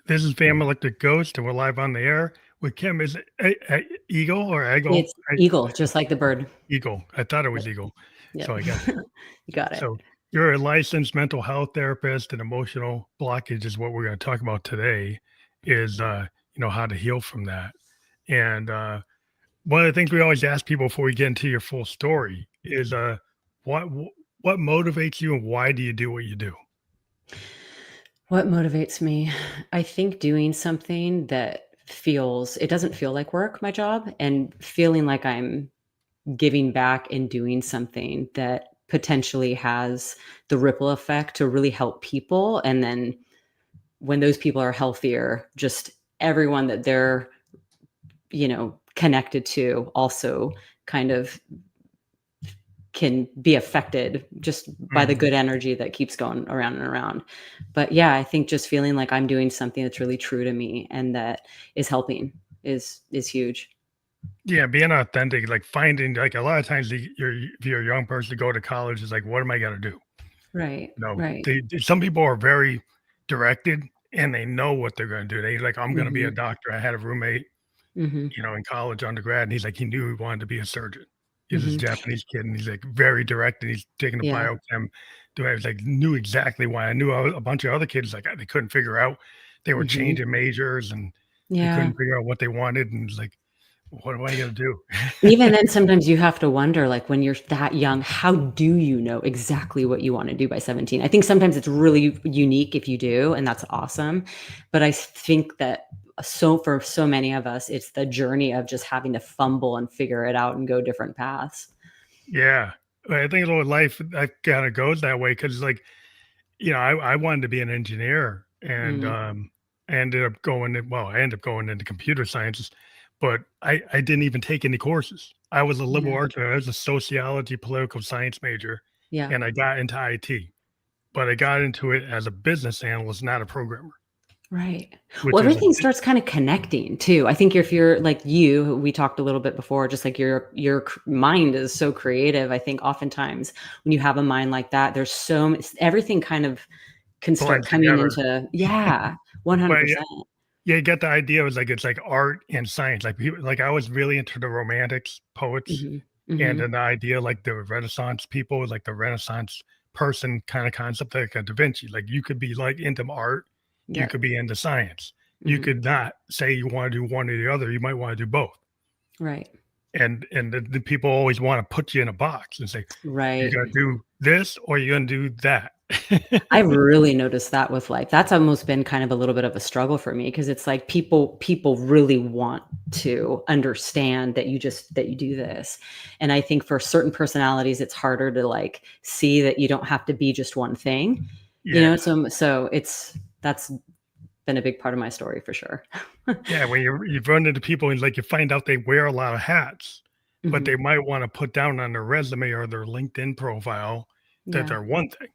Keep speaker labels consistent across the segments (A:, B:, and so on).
A: This is Family Electric Ghost, and we're live on the air with Kim. Is it Eagle or Egel?
B: It's Eagle, just like the bird.
A: Eagle. I thought it
B: Yep.
A: was Eagle.
B: Yep.
A: So I got that.
B: You got it.
A: So you're a licensed mental health therapist, and emotional blockage is what we're going to talk about today. Is how to heal from that. And one of the things we always ask people before we get into your full story is what what motivates you and why do you do what you do?
B: What motivates me? I think doing something that it doesn't feel like work, my job, and feeling like I'm giving back and doing something that potentially has the ripple effect to really help people. And then when those people are healthier, just everyone that they're, connected to also kind of can be affected just by the
A: Mhm.
B: good energy that keeps going around and around. But yeah, I think just feeling like I'm doing something that's really true to me and that is helping is huge.
A: Yeah, being authentic, like finding like a lot of times if you're a young person to go to college, is like, what am I gonna do?
B: Right.
A: No,
B: Right.
A: some people are very directed and they know what they're gonna do. They like, I'm gonna be a
B: Mhm.
A: doctor. I had a roommate,
B: Mhm.
A: in college undergrad, and he's like, he knew he wanted to be a surgeon. He's this
B: Mhm.
A: Japanese kid, and he's like very direct, and he's taking a
B: Yeah.
A: biochem. Doing, I was like, knew exactly why. I knew a bunch of other kids like they couldn't figure out. They were
B: Mhm.
A: changing majors and they
B: Yeah.
A: couldn't figure out what they wanted, and it's like, what am I gonna do?
B: Even then, sometimes you have to wonder, like, when you're that young, how do you know exactly what you wanna do by 17? I think sometimes it's really unique if you do, and that's awesome. But I think that for so many of us, it's the journey of just having to fumble and figure it out and go different paths.
A: Yeah. I think a little life that kinda goes that way because, like, I wanted to be an engineer and,
B: Mm,
A: I ended up going into computer sciences, but I didn't even take any courses. I was a liberal
B: yeah,
A: arts major. I was a sociology, political science major,
B: yeah.
A: and I got into IT, but I got into it as a business analyst, not a programmer,
B: Right. Well,
A: which is
B: everything starts kind of cconnecting too. I think if you're like you, we talked a little bit before, just like your mind is so creative. I think oftentimes when you have a mind like that, there's everything kind of can start
A: blends
B: coming
A: together.
B: into, yeah,
A: But
B: 100%.
A: yeah, you get the idea. It was like it's like art and science. Like people, like I was really into the romantics, poets,
B: Mhm.
A: and
B: Mhm.
A: then the idea like the Renaissance people, like the Renaissance person kind of concept, like a Da Vinci. Like you could be like into art, you
B: Yep.
A: could be into science. You
B: Mhm.
A: could not say you want to do one or the other. You might want to do both.
B: Right.
A: And the people always want to put you in a box and say you're
B: Right.
A: gonna do this or you're gonna do that.
B: I've really noticed that with life. That's almost been kind of a little bit of a struggle for me because it's like people really want to understand that you do this. And I think for certain personalities, it's harder to like see that you don't have to be just one thing,
A: Yes.
B: so that's been a big part of my story for sure.
A: Yeah, when you run into people and, like, you find out they wear a lot of hats, but they
B: Mhm.
A: might wanna put down on their resume or their LinkedIn profile that
B: Yeah.
A: they're one thing,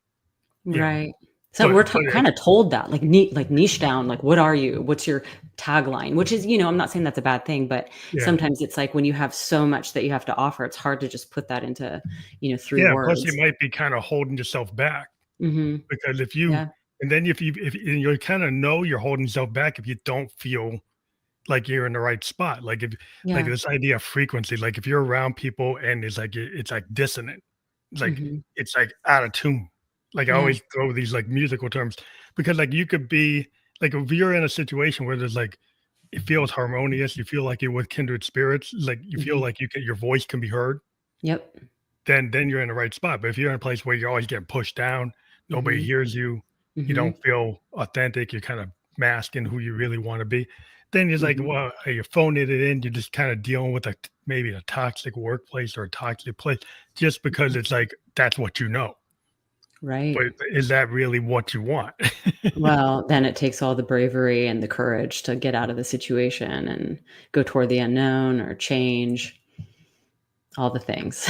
A: you know,
B: Right. So
A: but
B: we're
A: it
B: kind of told that, like niche down, like what are you? What's your tagline? Which is, I'm not saying that's a bad thing, but
A: yeah.
B: sometimes it's like when you have so much that you have to offer, it's hard to just put that into, 3
A: Yeah, plus you
B: words.
A: might be kinda holding yourself back
B: Mhm.
A: because
B: Yeah.
A: if and you kinda know you're holding yourself back if you don't feel like you're in the right spot, like, if like,
B: Yeah.
A: this idea of frequency, like, if you're around people and it's, like, dissonant,
B: Mhm.
A: it's, like, out of tune. Like, I
B: Yeah.
A: always throw these, like, musical terms because, like, you could be like, if you're in a situation where there's, like it feels harmonious, you feel like you're with kindred spirits, like, you feel
B: Mhm.
A: like your voice can be heard,
B: Yep.
A: then you're in the right spot, but if you're in a place where you're always getting pushed down, nobody
B: Mhm.
A: hears you, you don't
B: Mhm.
A: feel authentic, you're kind of masking who you really wanna be, then it's like,
B: Mhm.
A: well, you're phoning it in, you're just kinda dealing with maybe a toxic workplace or a toxic place just because
B: Mhm.
A: it's like, that's what you know, but
B: Right.
A: is that really what you want?
B: Well, then it takes all the bravery and the courage to get out of the situation and go toward the unknown or change, all the things.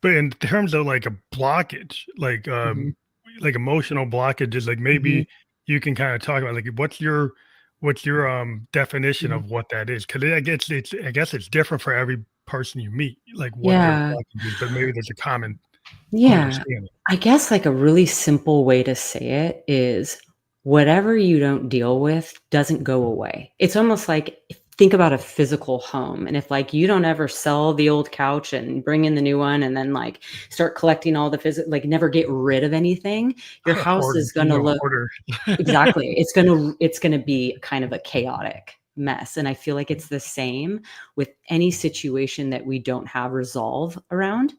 A: But in terms of, like, a blockage,
B: Mhm.
A: like emotional blockages, like,
B: Mhm.
A: maybe you can kinda talk about, like, what's your definition
B: Mhm.
A: of what that is? 'Cause I guess it's different for every person you meet, like, what their
B: Yeah.
A: blockage is, but maybe there's a common
B: Yeah.
A: understanding.
B: I guess, like, a really simple way to say it is whatever you don't deal with doesn't go away. It's almost like, think about a physical home, and if like you don't ever sell the old couch and bring in the new one and then like start collecting all the like never get rid of anything, your house
A: Hoarder,
B: is going to look
A: hoarder.
B: exactly. It's going to be kind of a chaotic mess, and I feel like it's the same with any situation that we don't have resolve around.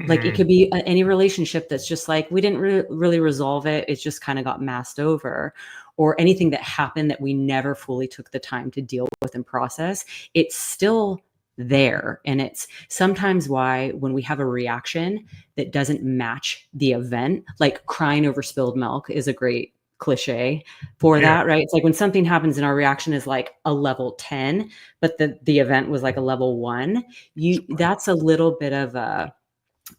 B: Like it
A: Mhm.
B: could be any relationship that's just like we didn't really resolve it. It just kind of got masked over, or anything that happened that we never fully took the time to deal with and process. It's still there. And it's sometimes why when we have a reaction that doesn't match the event, like crying over spilled milk is a great cliche for
A: Yeah,
B: that, right? It's like when something happens and our reaction is like a level 10, but the event was like a level 1, that's a little bit of a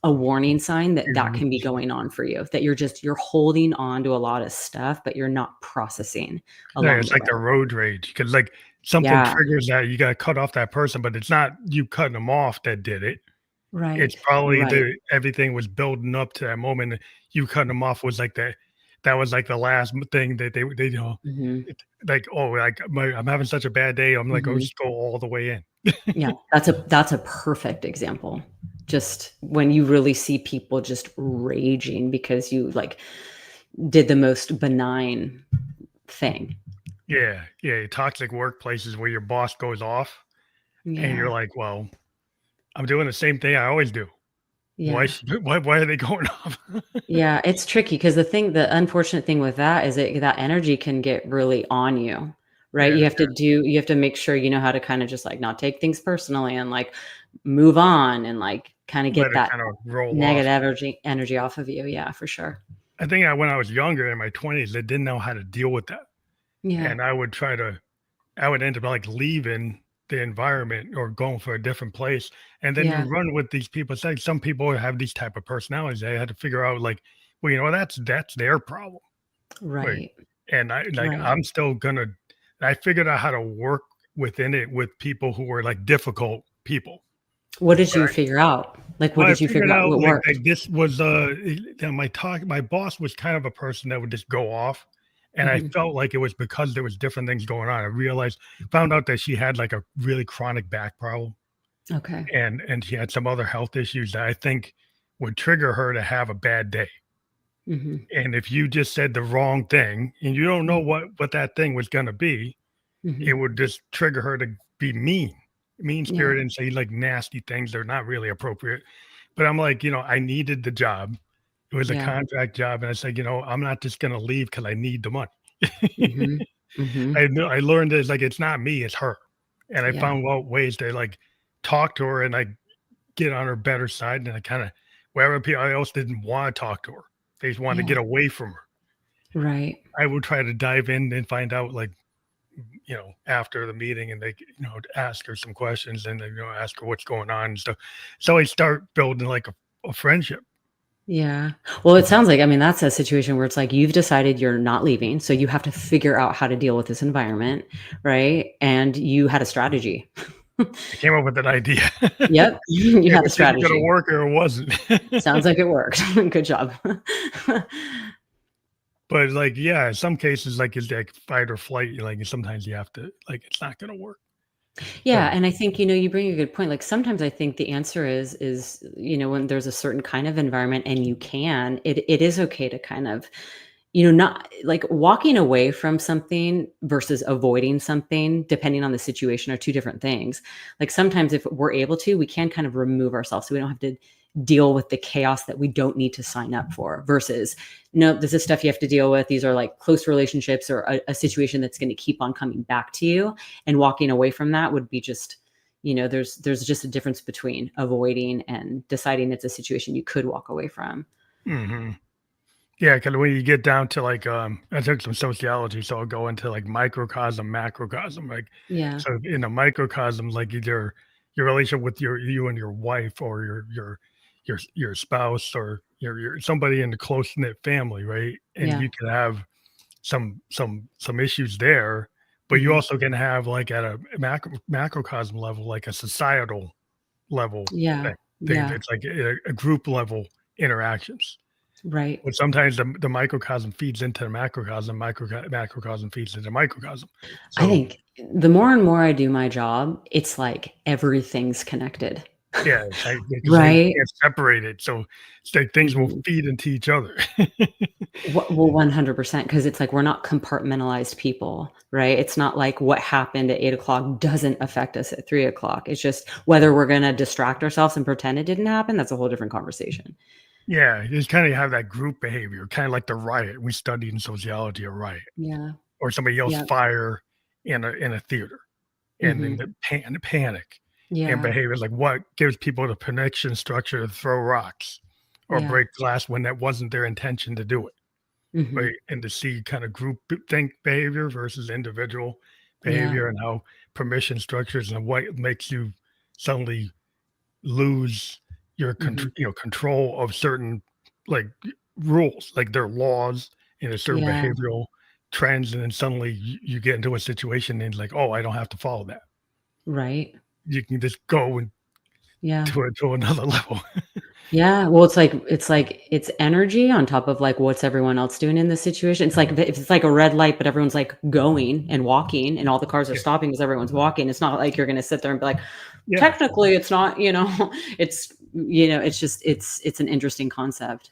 B: warning sign that that
A: mhm.
B: can be going on for you, that you're holding on to a lot of stuff, but you're not processing
A: Yeah,
B: along
A: it's
B: the
A: like
B: way.
A: the road rage because like something
B: Yeah,
A: triggers that you gotta cut off that person, but it's not you cutting them off that did it. It's
B: right,
A: probably
B: right.
A: the everything was building up to that moment. You cutting them off was like that was like the last thing that they
B: Mhm,
A: it, like, oh, like I'm having such a bad day. I'm like, oh,
B: mhm.
A: just go all the way in.
B: Yeah, that's a perfect example. Just when you really see people just raging because you, like, did the most benign thing.
A: Yeah, yeah, toxic workplaces where your boss goes off and you're
B: Yeah,
A: like, well, I'm doing the same thing I always do. Why
B: yeah.
A: should why are they going off?
B: Yeah, it's tricky because the unfortunate thing with that is that energy can get really on you, right?
A: Yeah,
B: You have to make sure you know how to kind of just like not take things personally and like move on and like kind of
A: let
B: get
A: it
B: that
A: kind of roll
B: negative
A: off.
B: energy off of you. Yeah, for sure.
A: I think when I was younger in my 20s, I didn't know how to deal with that.
B: Yeah.
A: And I would end up like leaving the environment or going for a different place. And then you
B: Yeah.
A: run with these people. It's like some people have these type of personalities. I had to figure out like, well, that's their problem. Like,
B: Right.
A: and
B: Right.
A: I'm still gonna I figured out how to work within it with people who were like difficult people.
B: What did you
A: Right.
B: figure out? Like, what
A: Well, I
B: did you
A: figured
B: figure out?
A: out
B: What worked?
A: like this was my boss was kind of a person that would just go off. And I
B: Hmm.
A: felt like it was because there was different things going on. I found out that she had like a really chronic back problem
B: Okay.
A: and she had some other health issues that I think would trigger her to have a bad day.
B: Hmm.
A: And if you just said the wrong thing and you don't know what that thing was gonna be, it
B: Hmm.
A: would just trigger her to be mean
B: Yeah.
A: spirited and say like nasty things that are not really appropriate. But I'm like, I needed the job. It was a
B: Yeah.
A: contract job, and I said, I'm not just gonna leave because I need the money.
B: Hmm. Hmm.
A: I learned it's like it's not me, it's her. And I
B: Yeah.
A: found out ways to like talk to her and like get on her better side. And I kind of wherever people else didn't want to talk to her, they just wanted to
B: Yeah.
A: get away from her.
B: Right.
A: I would try to dive in and find out like after the meeting and they, ask her some questions and then, ask her what's going on and stuff. So I start building like a friendship.
B: Yeah. Well, it sounds like, I mean, that's a situation where it's like you've decided you're not leaving. So you have to figure out how to deal with this environment. Right. And you had a strategy.
A: I came up with an idea.
B: Yep. You
A: If
B: had a
A: it didn't gonna
B: strategy.
A: work or it wasn't.
B: Sounds like it worked. Good job.
A: But like, yeah, in some cases, like it's like fight or flight. Like sometimes you have to like it's not gonna work.
B: Yeah,
A: So
B: and I think, you bring a good point. Like sometimes I think the answer is, when there's a certain kind of environment and it is okay to kind of, not like walking away from something versus avoiding something, depending on the situation, are two different things. Like sometimes if we're able to, we can kind of remove ourselves so we don't have to deal with the chaos that we don't need to sign up for versus, no, this is stuff you have to deal with. These are like close relationships or a situation that's going to keep on coming back to you, and walking away from that would be just, there's just a difference between avoiding and deciding it's a situation you could walk away from.
A: mhm. Yeah, because when you get down to like, I took some sociology, so I'll go into like microcosm, macrocosm. Like,
B: Yeah.
A: so in a microcosm, like either your relationship with you and your wife, or your spouse, or your somebody in the close knit family, right? And
B: Yeah.
A: you can have some issues there, but you
B: Hmm.
A: also can have like at a macrocosm level, like a societal level
B: Yeah.
A: thing.
B: Yeah.
A: It's like a group level interactions.
B: Right.
A: But sometimes the microcosm feeds into the macrocosm, macrocosm feeds into the microcosm.
B: I
A: So
B: think the more and more I do my job, it's like everything's connected.
A: yeah, it's like because they
B: Right?
A: can't separate it. So it's like things will
B: Mhm.
A: feed into each other.
B: Well, 100%, because it's like we're not compartmentalized people, right? It's not like what happened at 8 o'clock doesn't affect us at 3 o'clock. It's just whether we're gonna distract ourselves and pretend it didn't happen, that's a whole different conversation.
A: Yeah, you just kinda have that group behavior, kinda like the riot. We studied in sociology a riot,
B: Yeah.
A: or somebody yells
B: Yeah.
A: fire in a theater, and then
B: Mhm.
A: the panic and
B: Yeah.
A: behaviors like what gives people the connection structure to throw rocks or
B: Yeah.
A: break glass when that wasn't their intention to do it, right?
B: Mhm.
A: And to see kinda group think behavior versus individual
B: Yeah.
A: behavior and how permission structures and what makes you suddenly lose your
B: Mhm.
A: control of certain like rules, like their laws and a certain
B: Yeah.
A: behavioral trends, and then suddenly you get into a situation and like, oh, I don't have to follow that.
B: Right.
A: You can just go and
B: Yeah.
A: to another level.
B: Yeah, well, it's energy on top of, like, what's everyone else doing in the situation. It's like if it's like a red light, but everyone's, like, going and walking, and all the cars are
A: Yeah,
B: stopping because everyone's walking. It's not like you're gonna sit there and be like,
A: yeah,
B: "Technically, it's not," it's just it's an interesting concept.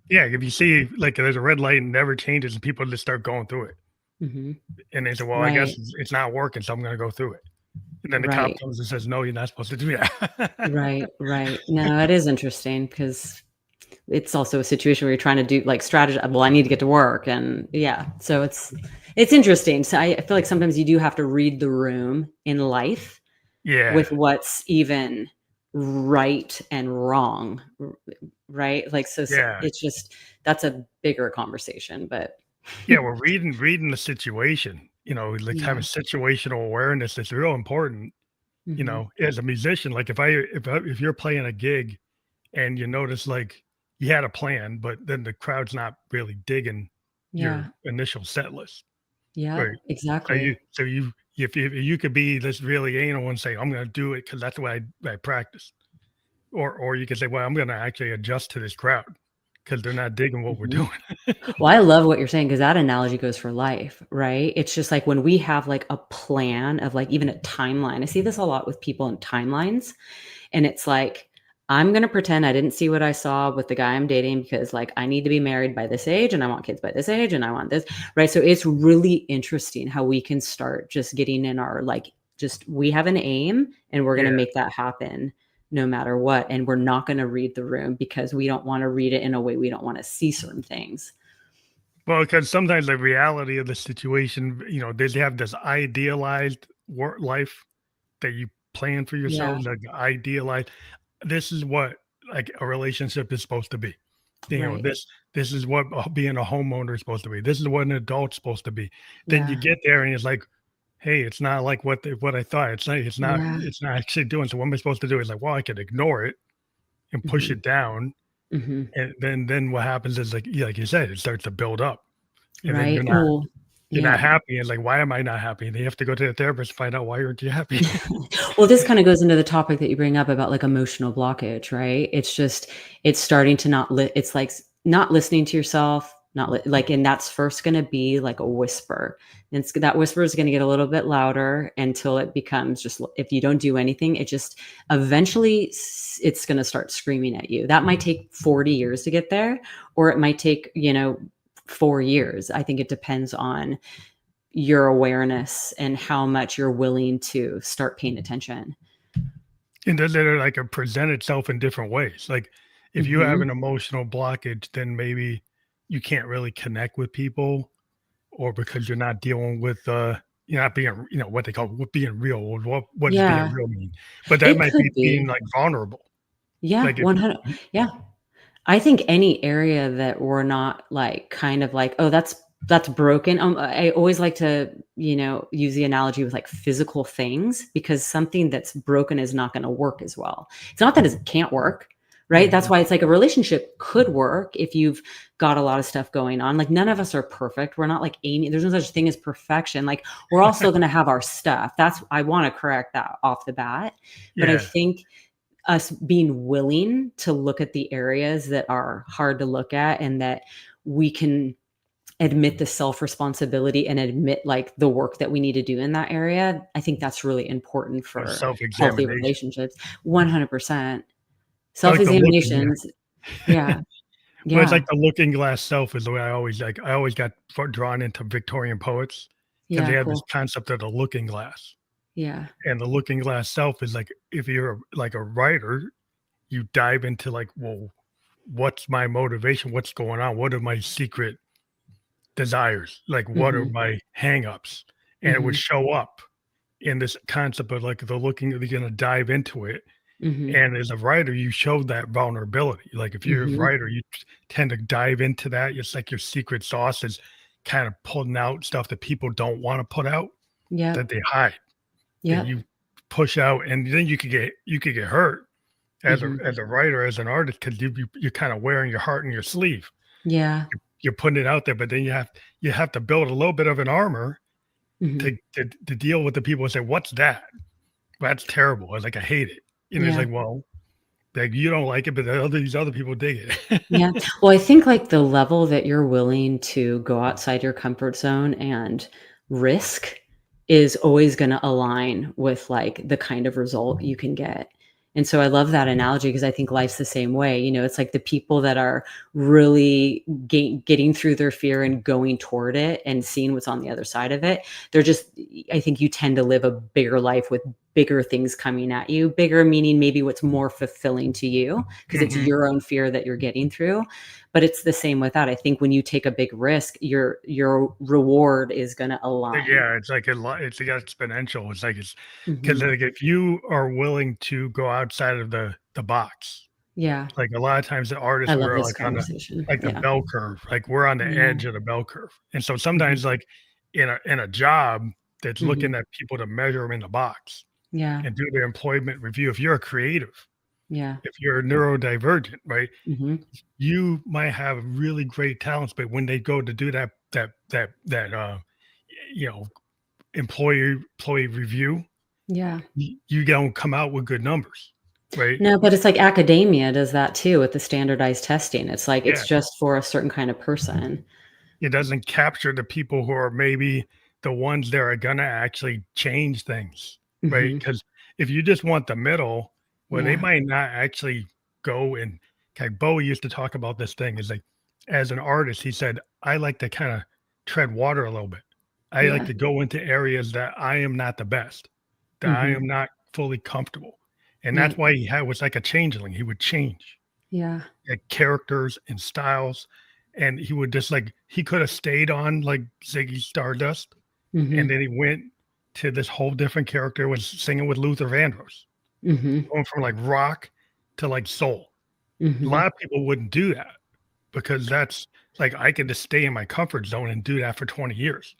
A: yeah. If you see like there's a red light and it never changes, and people just start going through it,
B: Mhm.
A: and they say, "Well, I guess
B: Right,
A: it's not working, so I'm going to go through it." And then the cop
B: right,
A: comes and says, "No, you're not supposed to do that."
B: right, right. No, it is interesting because it's also a situation where you're trying to do like strategy. Well, I need to get to work, and yeah, so it's interesting. So I feel like sometimes you do have to read the room in life with
A: Yeah,
B: what's even right and wrong, right? Like so
A: yeah.
B: it's just that's a bigger conversation, but
A: Yeah, well, reading the situation, like having
B: yeah.
A: situational awareness is real important,
B: Hmm.
A: as a musician. Like if you're playing a gig and you notice like you had a plan, but then the crowd's not really digging your
B: Yeah.
A: initial set list,
B: Yeah,
A: right?
B: exactly.
A: So you if you could be this really anal and say, I'm gonna do it because that's the way I practice. Or you could say, well, I'm gonna actually adjust to this crowd because they're not digging what we're
B: Mhm.
A: doing.
B: Well, I love what you're saying because that analogy goes for life, right? It's just like when we have like a plan of like even a timeline. I see this a lot with people in timelines. And it's like, I'm going to pretend I didn't see what I saw with the guy I'm dating because like I need to be married by this age and I want kids by this age and I want this, right? So it's really interesting how we can start just getting in our like, just we have an aim and we're going to
A: Yeah.
B: make that happen no matter what. And we're not going to read the room because we don't want to read it in a way we don't want to see certain things.
A: Well, because sometimes the reality of the situation, they have this idealized work life that you plan for
B: Yeah.
A: yourself, like idealized. This is what like a relationship is supposed to be. You know,
B: Right.
A: this this is what being a homeowner is supposed to be. This is what an adult's supposed to be. Then you
B: Yeah.
A: get there and it's like, hey, it's not like what I thought.
B: Yeah.
A: it's not actually doing. So what am I supposed to do? It's like, well, I could ignore it and push
B: Hmm.
A: it down,
B: Hmm.
A: and then what happens is like you said, it starts to build up, and then
B: Right. Well,
A: you're not
B: yeah.
A: happy. It's like, why am I not happy? And they have to go to the therapist to find out why aren't you happy.
B: Well, this kinda goes into the topic that you bring up about, like, emotional blockage, right? It's just it's starting to not it's like not listening to yourself, not like and that's first gonna be like a whisper. And it's that whisper is gonna get a little bit louder until it becomes just if you don't do anything, it just eventually it's gonna start screaming at you. That might take 40 years to get there, or it might take, 4 years. I think it depends on your awareness and how much you're willing to start paying attention.
A: And does it like present itself in different ways? Like if you have
B: Mhm.
A: an emotional blockage, then maybe you can't really connect with people, or because you're not dealing with you're not being, what they call what being real. What does being
B: Yeah,
A: real mean? But that
B: it
A: might be
B: could
A: being
B: be.
A: like vulnerable.
B: Yeah,
A: Like if
B: 100 yeah. I think any area that we're not like kind of like, "Oh, that's broken." I always like to, use the analogy with like physical things because something that's broken is not gonna work as well. It's not that it can't work, right? That's
A: Mhm.
B: why it's like a relationship could work if you've got a lot of stuff going on. Like none of us are perfect. We're not like Amy. There's no such thing as perfection. Like we're all still gonna have our stuff. I wanna correct that off the bat. But I
A: Yeah.
B: think us being willing to look at the areas that are hard to look at, and that we can admit the self-responsibility and admit like the work that we need to do in that area. I think that's really important for healthy
A: Self-examination.
B: relationships. 100%.
A: Like the looking glass.
B: Self-examinations. Yeah.
A: Well, it's
B: Yeah.
A: like the looking glass self is the way I always like. I always got drawn into Victorian poets because they
B: Yeah,
A: have this
B: cool.
A: concept of the looking glass,
B: Yeah.
A: and the looking glass self is like if you're like a writer, you dive into like, well, what's my motivation? What's going on? What are my secret desires? Like, what are
B: Mhm.
A: my hangups? And it would
B: Mhm.
A: show up in this concept of like the looking. You're gonna dive into it.
B: Mhm.
A: And as a writer, you show that vulnerability. Like if you're a
B: Mhm.
A: writer, you tend to dive into that. It's like your secret sauce is kind of pulling out stuff that people don't want to put out that
B: Yep.
A: they hide that
B: Yep.
A: you push out, and then you could get hurt
B: Mhm.
A: as a writer, as an artist, because you're kind of wearing your heart in your sleeve.
B: Yeah.
A: You're putting it out there, but then you have to build a little bit of an armor
B: Mhm.
A: to deal with the people who say, "What's that? That's terrible." I was like, "I hate it." And it's
B: Yeah.
A: like, well, like you don't like it, but these other people dig
B: Yeah.
A: it.
B: Well, I think like the level that you're willing to go outside your comfort zone and risk is always going to align with like the kind of result you can get. And so I love that analogy because I think life's the same way. You know, it's like the people that are really getting through their fear and going toward it and seeing what's on the other side of it. They're just, I think you tend to live a bigger life with bigger things coming at you. Bigger meaning maybe what's more fulfilling to you because it's
A: Mhm.
B: your own fear that you're getting through. But it's the same with that. I think when you take a big risk, your reward is going to align.
A: Yeah, it's like it's like exponential. It's like it's because
B: Hmm.
A: like if you are willing to go outside of the box,
B: Yeah.
A: like a lot of times the
B: I
A: artists
B: love
A: we're
B: this
A: like on
B: conversation.
A: the
B: Yeah.
A: bell curve, like we're on the
B: Yeah.
A: edge of the bell curve, and so
B: Hmm.
A: sometimes like in a job that's
B: Hmm.
A: looking at people to measure them in the box
B: Yeah.
A: and do their employment review. If you're a creative,
B: Yeah.
A: if you're neurodivergent, right,
B: Hmm.
A: you might have really great talents, but when they go to do that you know employee review,
B: Yeah.
A: you don't come out with good numbers, right?
B: No, but it's like academia does that too with the standardized testing. It's like
A: Yeah,
B: it's just for a certain kind of person.
A: it doesn't capture the people who are maybe the ones that are gonna actually change things, right?
B: Hmm.
A: Because if you just want the middle, well, they
B: Yeah.
A: might not actually go and like Bowie used to talk about this thing is like as an artist, he said, I like to kind of tread water a little bit. I like
B: Yeah.
A: to go into areas that I am not the best, that I
B: Hmm.
A: am not fully comfortable. And
B: Yeah.
A: that's why was like a changeling. He would change
B: Yeah.
A: like characters and styles. And he would just like he could have stayed on like Ziggy Stardust, and
B: Hmm.
A: then he went to this whole different character, was singing with Luther Vandross,
B: Hmm.
A: going from like rock to like soul. A
B: Hmm.
A: lot of people wouldn't do that because that's like I can just stay in my comfort zone and do that for 20 years.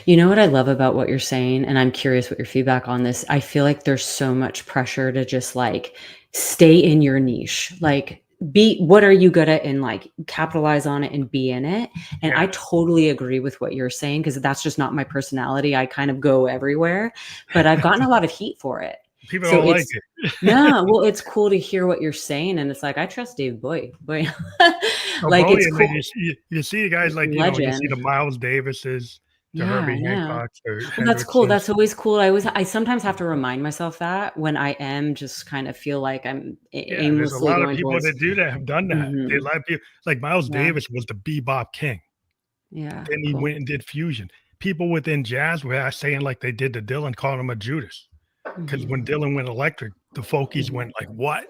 B: You know what I love about what you're saying, and I'm curious what your feedback on this. I feel like there's so much pressure to just like stay in your niche. Like be what are you good at and like capitalize on it and be in it. And I
A: Yeah.
B: totally agree with what you're saying because that's just not my personality. I kind of go everywhere, but I've gotten a lot of heat for it.
A: People
B: So
A: don't like
B: it's
A: it.
B: no, well, it's cool to hear what you're saying. And it's like, I trust Dave Boy.
A: Oh,
B: Like
A: Bowie,
B: it's
A: and then
B: cool.
A: you see guys like, you see
B: Legend.
A: the Miles Davises, the
B: Yeah, I
A: Herbie
B: know.
A: Hancocks, the
B: Well, that's cool.
A: Hendrixes.
B: That's always cool. I sometimes have to remind myself that when I am just kind of feel like I'm
A: Yeah, there's a
B: aimlessly
A: lot of
B: going
A: people
B: towards
A: that do that, have done that. They
B: mhm.
A: a lot of people like Miles
B: Yeah,
A: Davis was the bebop king.
B: yeah,
A: Then he
B: cool.
A: went and did fusion. People within jazz were saying like they did to Dylan, calling him a Judas. Because
B: Mhm,
A: when Dylan went electric, the folkies
B: mhm.
A: went like, "What?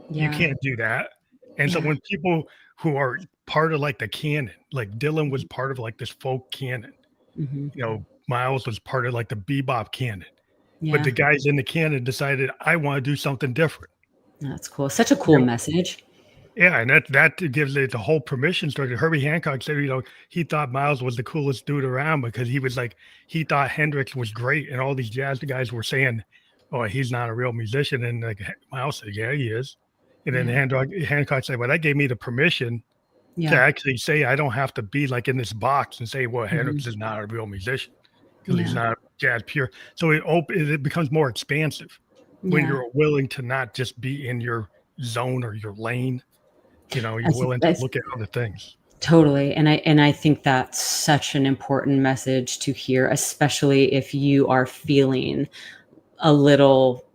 A: You
B: Yeah,
A: can't do that." And so
B: yeah,
A: when people who are part of like the canon, like Dylan was
B: mhm,
A: part of like this folk canon,
B: mhm.
A: Miles was part of like the bebop canon. But the
B: Yeah,
A: guys in the canon decided, I want to do something different.
B: that's cool. Such a
A: You
B: cool
A: know,
B: message.
A: yeah, and that gives it the whole permission story. Herbie Hancock said, he thought Miles was the coolest dude around because he was like, he thought Hendrix was great, and all these jazz guys were saying, "Oh, he's not a real musician." And like Miles said, "Yeah, he is." And then
B: Yeah,
A: Hancock said, "Well, that gave me the permission to
B: yeah,
A: actually say I don't have to be like in this box and say, well,
B: mhm,
A: Hendrix is not a real musician because he's
B: yeah,
A: not jazz pure." So it becomes more expansive. when
B: Yeah.
A: you're willing to not just be in your zone or your lane,
B: I
A: you're
B: think
A: willing to
B: that's
A: look at other things.
B: totally. And I think that's such an important message to hear, especially if you are feeling a little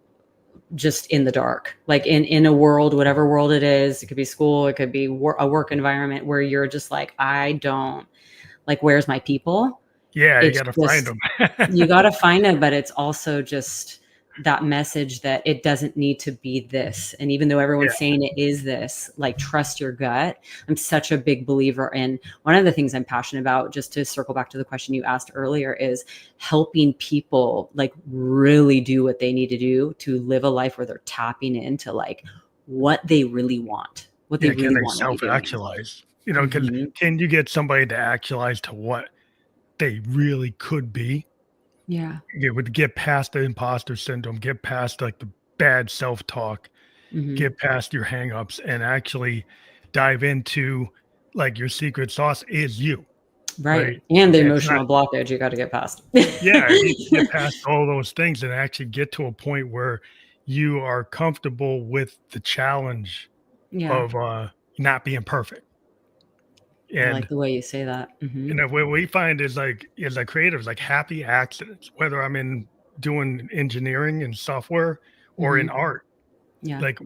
B: just in the dark, like in a world, whatever world it is. It could be school, it could be a work environment where you're just like, I don't like, where's my people?
A: Yeah, you
B: It's
A: got to find
B: just,
A: them.
B: you got to find it, but it's also just that message that it doesn't need to be this. And even though
A: Yeah,
B: everyone's saying it is this, like, trust your gut. I'm such a big believer in, one of the things I'm passionate about, just to circle back to the question you asked earlier, is helping people like really do what they need to do to live a life where they're tapping into like what they really want, what they
A: yeah. Can
B: really
A: they
B: want to be doing.
A: self-actualize?
B: Hmm.
A: Can you get somebody to actualize to what they really could be?
B: Yeah.
A: It would get past the imposter syndrome, get past like the bad self-talk,
B: Hmm.
A: get past your hangups, and actually dive into like your secret sauce is you,
B: Right.
A: right?
B: And the
A: It's not.
B: emotional blockage you got to get past.
A: Yeah, you need to get past all those things and actually get to a point where you are comfortable with the challenge
B: Yeah.
A: of not being perfect.
B: I like
A: And
B: the way you say that. Hmm.
A: what we find is like creatives, like happy accidents, whether I'm in doing engineering and software or
B: Hmm.
A: in art,
B: Yeah.
A: like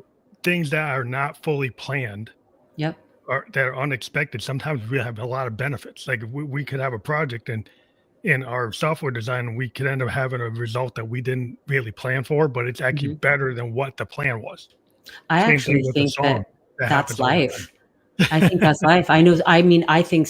A: things that are not fully planned
B: Yep.
A: or that are unexpected. Sometimes we have a lot of benefits. Like we could have a project and in our software design, we could end up having a result that we didn't really plan for, but it's actually
B: Hmm.
A: better than what the plan was.
B: I
A: Same thing
B: actually
A: with the
B: think
A: song.
B: that
A: That
B: that's
A: happens all the time.
B: life. I think that's life. I know. I mean, I think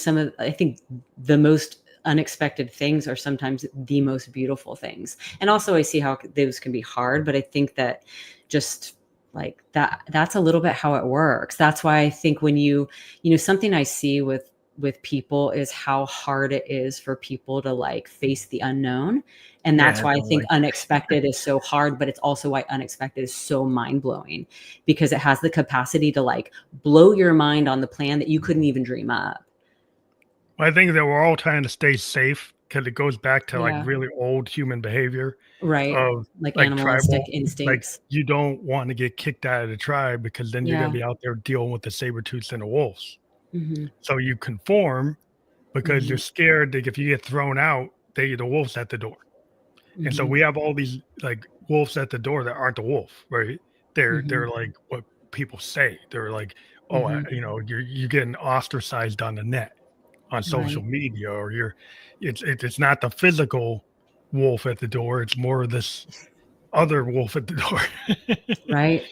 B: the most unexpected things are sometimes the most beautiful things. And also, I see how those can be hard, but I think that just like that's a little bit how it works. That's why I think when something I see with people is how hard it is for people to like face the unknown. And
A: Yeah,
B: that's
A: I
B: why I
A: don't
B: think
A: like
B: unexpected is so hard, but it's also why unexpected is so mind blowing, because it has the capacity to like blow your mind on the plan that you couldn't even dream up.
A: I think that we're all trying to stay safe because it goes back to like
B: Yeah.
A: really old human behavior
B: Right.
A: of
B: Like
A: like
B: animalistic
A: tribal. Like
B: instincts.
A: you don't want to get kicked out of the tribe because then you're going
B: Yeah.
A: to be out there dealing with the saber tooths and the wolves.
B: Hmm.
A: So you conform because you're
B: Hmm.
A: scared that if you get thrown out, the wolf's at the door. And so
B: Hmm.
A: we have all these like wolves at the door that aren't the wolf, right? They're
B: Hmm.
A: like what people say. They're like, oh,
B: Hmm.
A: you're getting ostracized on the net, on social
B: Right.
A: media, or it's not the physical wolf at the door. It's more of this other wolf at the door.
B: Right.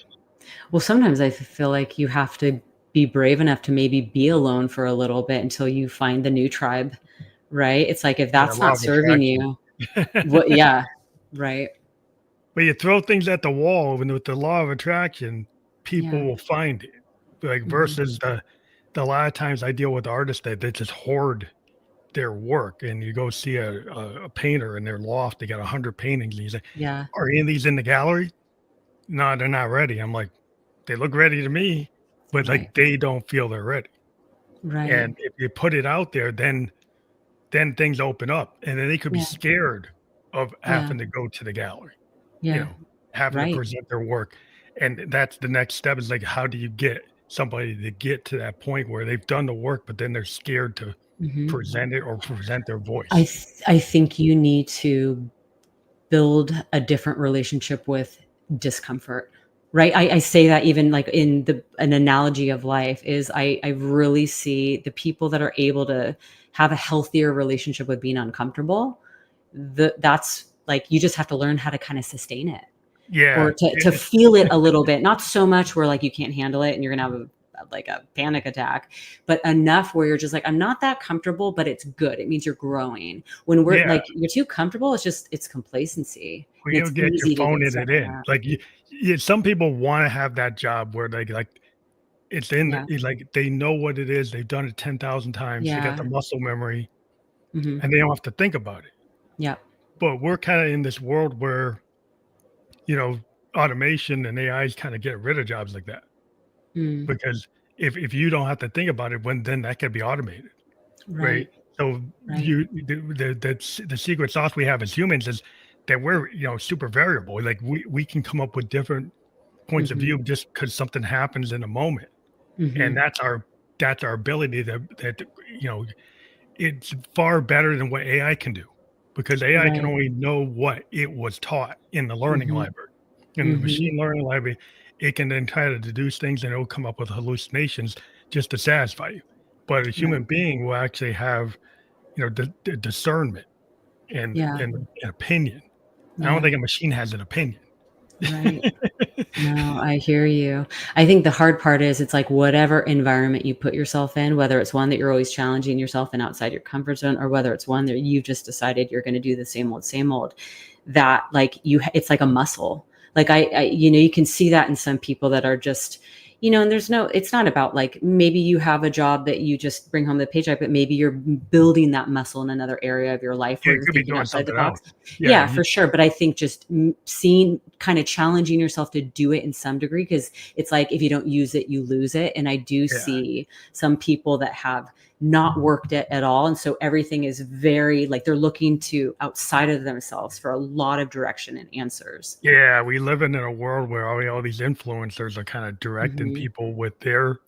B: Well, sometimes I feel like you have to be brave enough to maybe be alone for a little bit until you find the new tribe, right? It's like if
A: Yeah,
B: that's
A: law
B: not
A: of
B: serving
A: attraction.
B: you, what? Yeah. Right.
A: But you throw things at the wall, and with the law of attraction, people
B: Yeah.
A: will find it. Like
B: Hmm.
A: versus the a lot of times I deal with artists that they just hoard their work, and you go see a painter in their loft, they got 100 paintings, and you say,
B: Yeah.
A: "Are any of these in the gallery?" No, they're not ready. I'm like, they look ready to me, but
B: Right.
A: like they don't feel they're ready.
B: Right.
A: And if you put it out there, then things open up, and then they could be
B: Yeah.
A: scared of
B: Yeah.
A: having to go to the gallery, you
B: Yeah.
A: know, having to
B: Right.
A: present their work. And that's the next step is like, how do you get somebody to get to that point where they've done the work, but then they're scared to
B: Hmm.
A: present it or present their voice?
B: I think you need to build a different relationship with discomfort, right? I say that even like in an analogy of life is I really see the people that are able to have a healthier relationship with being uncomfortable. That's like, you just have to learn how to kind of sustain it,
A: Yeah.
B: or to feel it a little bit, not so much where like you can't handle it and you're gonna have like a panic attack, but enough where you're just like, I'm not that comfortable, but it's good. It means you're growing. When we're
A: Yeah.
B: like, you're too comfortable, it's complacency,
A: Well,
B: and
A: you
B: it's
A: get your
B: easy to
A: phone
B: get
A: in
B: stuck
A: it
B: in
A: in.
B: that.
A: Like some people want to have that job where they like it's in
B: Yeah.
A: like they know what it is. They've done it 10,000 times. They got the
B: Yeah.
A: muscle memory
B: Hmm.
A: and they don't have to think about it.
B: Yeah.
A: But we're kind of in this world where, you know, automation and AI is kind of getting rid of jobs like that
B: Mm.
A: because if you don't have to think about it, when then that can be automated, right?
B: Right.
A: So
B: Right.
A: the secret sauce we have as humans is that we're, super variable. Like we can come up with different points of
B: Mhm.
A: view just because something happens in a moment. And
B: Mhm.
A: that's our ability that, you know, it's far better than what AI can do, because AI can
B: Right.
A: only know what it was taught in the learning
B: Mhm.
A: library. In the
B: Mhm.
A: machine learning library, it can then try to deduce things and it'll come up with hallucinations just to satisfy you. But a human
B: Right.
A: being will actually have, the discernment
B: Yeah.
A: and an opinion. I don't
B: Yeah.
A: think a machine has an opinion.
B: Right. No, I hear you. I think the hard part is it's like whatever environment you put yourself in, whether it's one that you're always challenging yourself and outside your comfort zone, or whether it's one that you've just decided you're going to do the same old, that like it's like a muscle. Like you can see that in some people that are just, and it's not about like, maybe you have a job that you just bring home the paycheck, but maybe you're building that muscle in another area of your life
A: Yeah,
B: where
A: it
B: you're
A: could be
B: thinking
A: doing
B: outside the
A: something
B: box.
A: else. Yeah,
B: Yeah, for sure. But I think just seeing, kind of challenging yourself to do it in some degree, because it's like if you don't use it, you lose it. And I do
A: yeah.
B: see some people that have not worked it at all. And so everything is very like they're looking to outside of themselves for a lot of direction and answers.
A: Yeah, we live in a world where all these influencers are kind of directing
B: Hmm.
A: people with their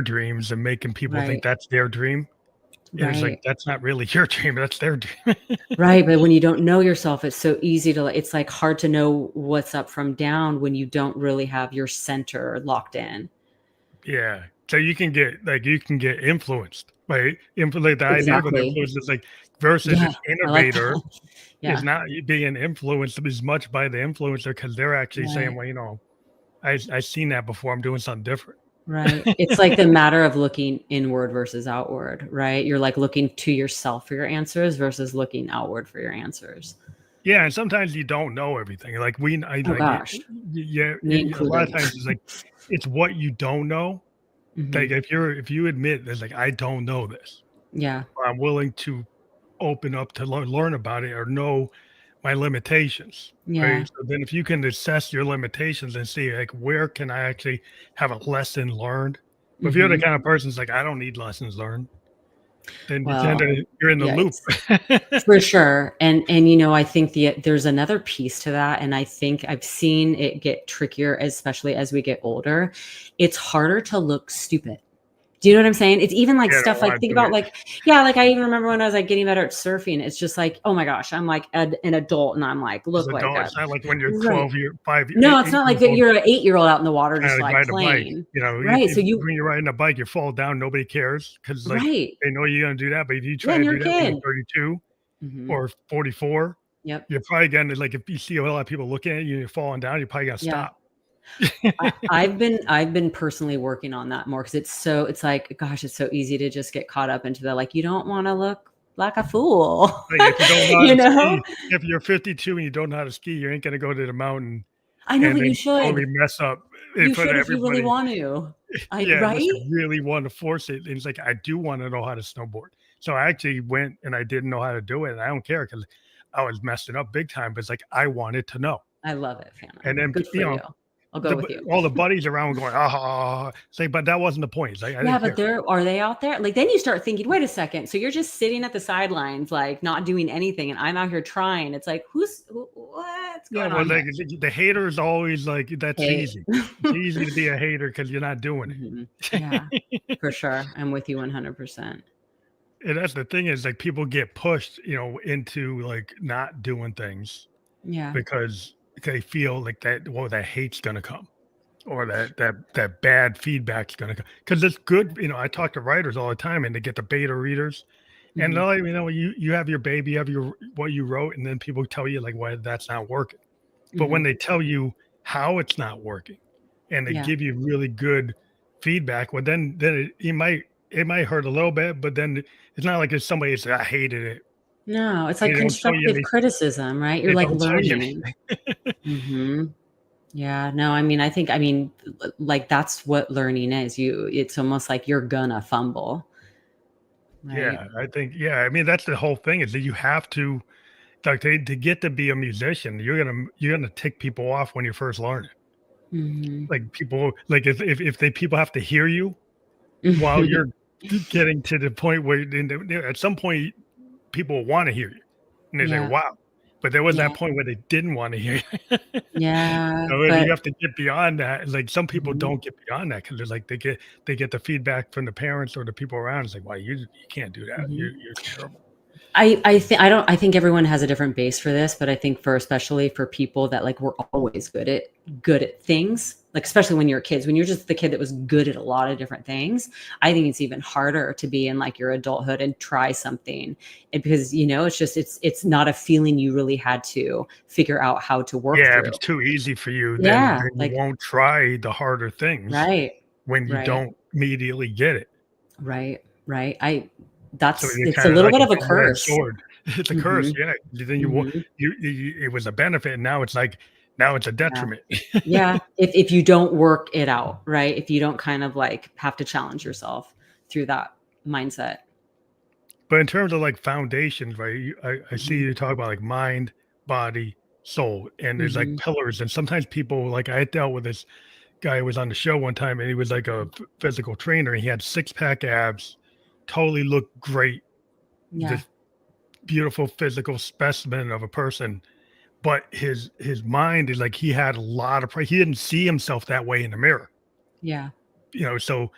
A: dreams and making people think
B: Right.
A: that's their dream. And it's like
B: Right.
A: that's not really your dream, that's their dream.
B: Right. But when you don't know yourself, it's so easy to, it's like hard to know what's up from down when you don't really have your center locked in.
A: Yeah. So you can get influenced, right? Like the idea of an
B: Exactly.
A: influence is like versus
B: Yeah.
A: an
B: I like
A: innovator
B: that.
A: is
B: Yeah.
A: not being influenced as much by the influencer because they're actually saying,
B: Right.
A: well, I seen that before. I'm doing something different.
B: Right. It's like the matter of looking inward versus outward, right? You're like looking to yourself for your answers versus looking outward for your answers.
A: Yeah, and sometimes you don't know everything. Like I
B: Oh
A: like
B: gosh,
A: yeah,
B: me
A: a lot of
B: included.
A: times it's like it's what you don't know. Like
B: Hmm.
A: if you admit there's like I don't know this,
B: Yeah.
A: or I'm willing to open up to learn about it or know my limitations, right?
B: Yeah.
A: So then if you can assess your limitations and see like where can I actually have a lesson learned. But if you're the
B: Hmm.
A: kind of person that's like I don't need lessons learned, then
B: Well,
A: you're in the loop.
B: yikes. For sure. And I think there's another piece to that, and I think I've seen it get trickier, especially as we get older. It's harder to look stupid. Do you know what I'm saying? It's even like
A: Yeah, I don't
B: stuff like,
A: want
B: think
A: to do
B: about
A: it.
B: like, yeah, like I even remember when I was like getting better at surfing, it's just like, oh my gosh, I'm like an adult and I'm like,
A: As
B: look
A: an
B: like
A: adult,
B: a,
A: it's not like when you're
B: right.
A: 12 year 5
B: No, it's
A: 8
B: not like
A: years
B: that
A: old
B: you're an 8-year-old out in the water
A: trying
B: just
A: to
B: like
A: ride a bike.
B: playing.
A: If
B: Right. So
A: when you're riding a bike, you fall down, nobody cares because like
B: right.
A: they know you're gonna do that. But if you
B: Yeah,
A: try
B: and
A: to
B: you're
A: do
B: a
A: that when you're
B: kid.
A: 32
B: Hmm.
A: or 44,
B: Yep.
A: you're probably gonna like if you see a lot of people looking at you, you're falling down, you're probably gonna
B: Yeah.
A: stop.
B: I've been personally working on that more because it's like, gosh, it's so easy to just get caught up into the like, you don't want to look like a fool,
A: Like if you don't know how
B: you
A: to
B: know?
A: ski, if you're 52 and you don't know how to ski, you ain't gonna go to the mountain
B: I know,
A: and
B: but you
A: then totally
B: should.
A: mess up in
B: You
A: front
B: should
A: of
B: if you really
A: everybody.
B: want to.
A: Yeah, unless
B: Right?
A: you really want to force it. And it's like, I do want to know how to snowboard. So I actually went and I didn't know how to do it. And I don't care because I was messing up big time. But it's like, I wanted to know.
B: I love it, Fana.
A: And then,
B: Good for you. I'll go with you.
A: all the buddies around going, say, but that wasn't the point. It's like, I
B: Yeah,
A: didn't
B: but
A: care.
B: are they out there? Like, then you start thinking, wait a second. So you're just sitting at the sidelines, like not doing anything, and I'm out here trying. It's like, what's
A: Yeah,
B: going
A: well,
B: on
A: like
B: here?
A: the haters always like, that's
B: Hey.
A: easy. It's easy to be a hater because you're not doing
B: Mhm. Yeah,
A: it.
B: for sure. I'm with you 100%.
A: And that's the thing is like people get pushed, into like not doing things
B: Yeah.
A: because they feel like that hate's gonna come or that bad feedback's gonna come. Because it's good, I talk to writers all the time and they get the beta readers and
B: Mhm.
A: they'll let me know you have your baby, you have your what you wrote, and then people tell you like why that's not working. But when
B: Mhm.
A: they tell you how it's not working and they
B: Yeah.
A: give you really good feedback, well then it might hurt a little bit, but then it's not like it's somebody that's I hated it.
B: No, it's
A: They
B: like
A: don't tell you
B: constructive criticism, right? You're
A: they
B: like
A: don't tell you
B: learning.
A: anything.
B: Mhm. Yeah, no, I mean, like that's what learning is. It's almost like you're gonna fumble, right?
A: Yeah, I think yeah, I mean, that's the whole thing is that you have to like to get to be a musician, you're gonna tick people off when you first learn it.
B: Mhm.
A: Like people like if they people have to hear you while you're getting to the point where at some point people want to hear you. And they say,
B: Yeah.
A: wow. but there was
B: Yeah.
A: that point where they didn't want to hear you.
B: Yeah.
A: So you
B: But
A: have to get beyond that. It's like some people
B: mhm,
A: don't get beyond that because they're like they get the feedback from the parents or the people around. It's like, why you can't do that.
B: mhm.
A: You're terrible.
B: I think everyone has a different base for this, but I think for especially for people that like were always good at things, like especially when you're kids, when you're just the kid that was good at a lot of different things, I think it's even harder to be in like your adulthood and try something. And because it's not a feeling you really had to figure out how to work
A: Yeah, if
B: through.
A: it's too easy for you, then
B: Yeah,
A: you
B: like
A: won't try the harder things
B: right,
A: when you
B: right,
A: don't immediately get it.
B: right, right. I
A: So
B: that's
A: you're
B: it's a
A: kind of
B: little
A: like
B: bit
A: a
B: of a
A: double-edged
B: curse.
A: sword. It's a curse,
B: Mhm,
A: yeah. Then
B: mhm.
A: it was a benefit, and now it's like now it's a
B: Yeah.
A: detriment.
B: Yeah, if you don't work it out, right? If you don't kind of like have to challenge yourself through that mindset.
A: But in terms of like foundations, right? I see
B: Mhm,
A: you talk about like mind, body, soul, and there's like
B: mhm,
A: pillars. And sometimes people like I dealt with this guy who was on the show one time, and he was like a physical trainer. And he had six pack abs, totally looked great,
B: yeah,
A: this beautiful physical specimen of a person. But his mind is like he had a lot of he didn't see himself that way in the mirror,
B: yeah,
A: so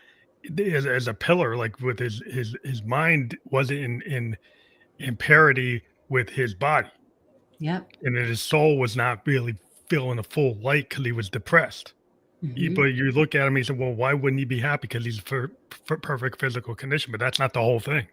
A: as a pillar, like with his mind wasn't in parity with his body,
B: yep,
A: and then his soul was not really feeling a full light because he was depressed.
B: mhm.
A: But you look at him, he said, "Well, why wouldn't he be happy? Because he's for perfect physical condition." But that's not the whole thing.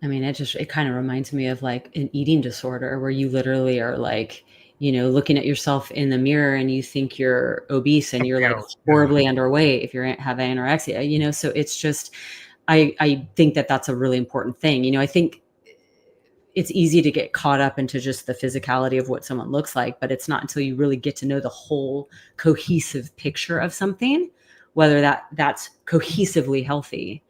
B: I mean, it kind of reminds me of like an eating disorder where you literally are like, looking at yourself in the mirror and you think you're obese and you're
A: Something
B: like
A: else, yeah,
B: horribly underweight if you're have anorexia, so it's just I think that that's a really important thing. I think it's easy to get caught up into just the physicality of what someone looks like, but it's not until you really get to know the whole cohesive picture of something, whether that's cohesively healthy.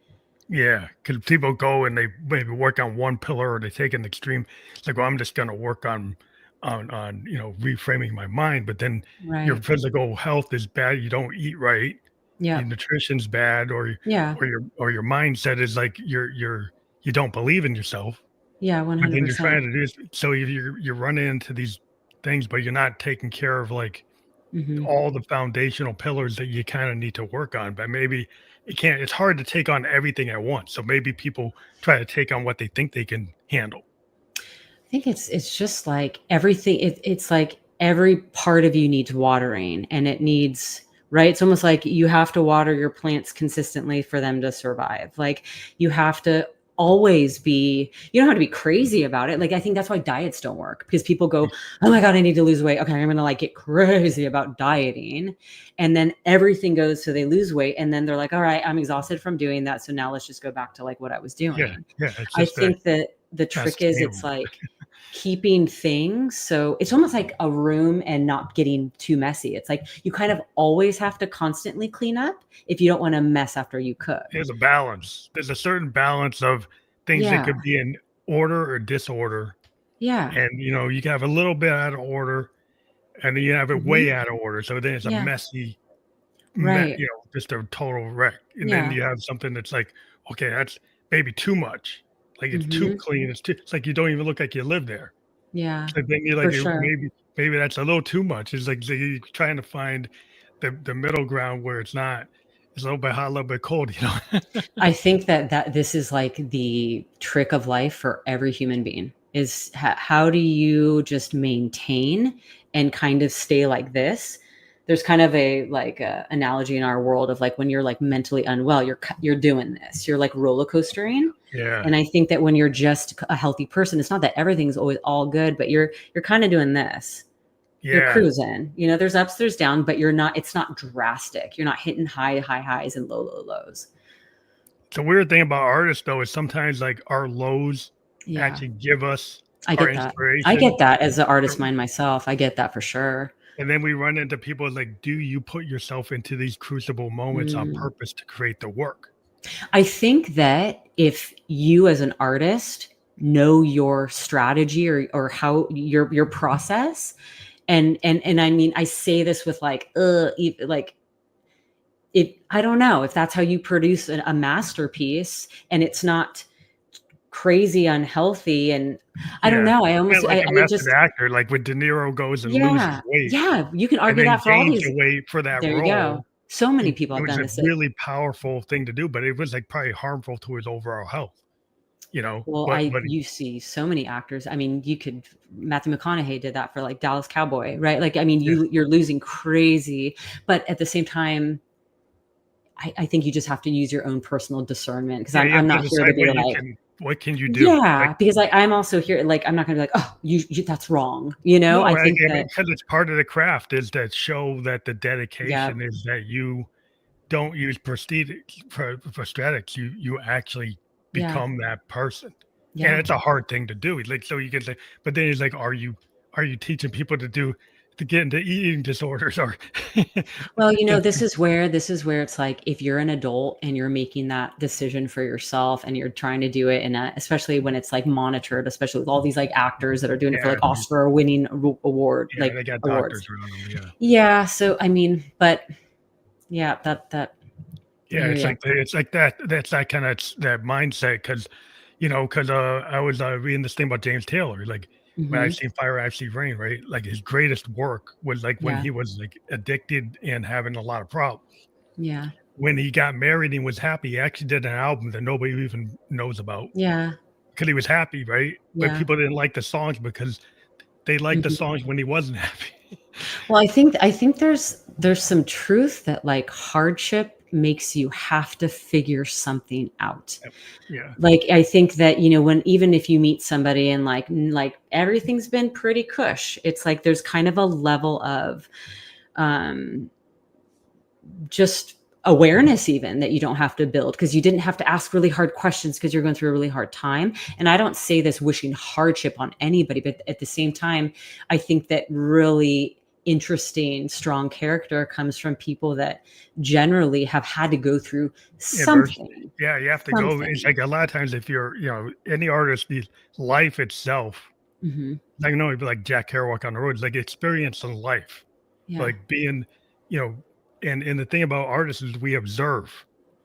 A: yeah. Because people go and they maybe work on one pillar or they take an extreme. It's like, well, I'm just going to work on reframing my mind, but then your
B: Right.
A: physical health is bad. You don't eat right, your
B: Yep.
A: nutrition's bad,
B: Yeah.
A: or your mindset is like you don't believe in yourself.
B: Yeah.
A: But then you're
B: 100%.
A: trying to do this, so you're running into these things, but you're not taking care of like
B: Hmm.
A: all the foundational pillars that you kind of need to work on. But maybe it's hard to take on everything at once. So maybe people try to take on what they think they can handle.
B: I think it's just like everything. It's like every part of you needs watering, and it needs right. It's almost like you have to water your plants consistently for them to survive. Like you have to always be. You don't have to be crazy about it. Like I think that's why diets don't work because people go, "Oh my god, I need to lose weight. Okay, I'm gonna like get crazy about dieting," and then everything goes so they lose weight, and then they're like, "All right, I'm exhausted from doing that, so now let's just go back to like what I was
A: Yeah,
B: doing."
A: yeah. It's
B: I
A: just that
B: think that the
A: that's
B: trick is it's
A: sustainable.
B: like keeping things so it's almost like a room and not getting too messy. It's like you kind of always have to constantly clean up if you don't want to mess after you cook.
A: There's a balance. There's a certain balance of things that
B: Yeah.
A: could be in order or disorder,
B: Yeah.
A: and you can have a little bit out of order, and then you have it
B: Mhm.
A: way out of order. So then it's a
B: Yeah.
A: messy
B: Right.
A: just a total wreck. And then
B: Yeah.
A: you have something that's like, okay, that's maybe too much. Like it's too
B: Mhm.
A: clean. It's like you don't even look like you live there.
B: Yeah.
A: So then you're
B: For
A: like,
B: sure.
A: maybe that's a little too much. It's like so you're trying to find the middle ground where it's a little bit hot, a little bit cold.
B: I think that this is like the trick of life for every human being is how do you just maintain and kind of stay like this. There's kind of a like a analogy in our world of like when you're like mentally unwell, you're doing this, you're like roller coastering.
A: Yeah.
B: And I think that when you're just a healthy person, it's not that everything's always all good, but you're kind of doing this. You're
A: Yeah.
B: cruising. There's ups, there's down, but it's not drastic. You're not hitting high highs and low lows.
A: The weird thing about artists though is sometimes like our lows
B: Yeah.
A: actually give us
B: I
A: our
B: get that. I
A: inspiration.
B: get that as an artist mind myself. I get that for sure.
A: And then we run into people like, do you put yourself into these crucible moments on
B: Mm.
A: purpose to create the work?
B: I think that if you as an artist know your strategy or how your process and I mean I say this with like like it I don't know if that's how you produce a masterpiece and it's not crazy unhealthy, and I don't
A: Yeah.
B: know,
A: Yeah, like a
B: I
A: method
B: just
A: actor, like when De Niro goes and loses
B: yeah,
A: weight
B: yeah, you can
A: and
B: argue
A: then
B: that for all
A: gains
B: these.
A: the weight for that
B: There you go.
A: role,
B: So many
A: it
B: people
A: it
B: have
A: was
B: done
A: a
B: this.
A: really powerful thing to do, but it was, like, probably harmful to his overall health, you know?
B: Well,
A: But
B: you see so many actors. I mean, you could Matthew McConaughey did that for like Dallas Cowboy, right? Like, I mean,
A: yeah.
B: you're losing crazy, but at the same time, I think you just have to use your own personal discernment because
A: Yeah, you
B: I'm
A: have to
B: not here to
A: decide
B: be like,
A: what can you do? Like,
B: yeah, because I'm also here, like, I'm not gonna be like, oh, that's wrong. I
A: no,
B: think
A: I mean,
B: that,
A: because it's part of the craft is that show that the
B: yeah,
A: dedication is that you don't use prestige for prosthetics, you actually
B: yeah,
A: become that person, and
B: yeah.
A: it's a hard thing to do, like, so you can say but then it's like, are you teaching people to get into eating disorders or
B: Well,
A: it's
B: this is where it's like if you're an adult and you're making that decision for yourself and you're trying to do it in a, especially when it's like monitored, especially with all these like actors that are doing it for
A: yeah,
B: like Oscar winning
A: yeah,
B: like
A: they got
B: awards.
A: doctors around them, yeah.
B: Yeah, so I mean, but yeah, that I
A: Yeah,
B: hear you.
A: it's like that's that kinda that mindset because I was, reading this thing about James Taylor, like, when I
B: Mhm.
A: seen Fire, I See Rain, right? Like, his greatest work was, like, when
B: Yeah.
A: he was, like, addicted and having a lot of problems.
B: Yeah.
A: When he got married and was happy, he actually did an album that nobody even knows about
B: Yeah.
A: because he was happy, right? But
B: Yeah.
A: people didn't like the songs because they liked the
B: Mhm.
A: songs when he wasn't happy.
B: Well, I think there's some truth that like hardship makes you have to figure something out.
A: Yep. Yeah.
B: Like, I think that, when even if you meet somebody and like everything's been pretty cush, it's like there's kind of a level of um just awareness even that you don't have to build because you didn't have to ask really hard questions because you're going through a really hard time. And I don't say this wishing hardship on anybody, but at the same time, I think that really interesting, strong character comes from people that generally have had to go through
A: Adversity.
B: something.
A: Yeah, you have to go it's
B: Something.
A: like a lot of times if you're, any artist, the life itself,
B: Hmm.
A: like, no, it'd be like Jack Kerouac on the road, it's like experience in life,
B: Yeah.
A: like being, you know, and the thing about artists is we observe,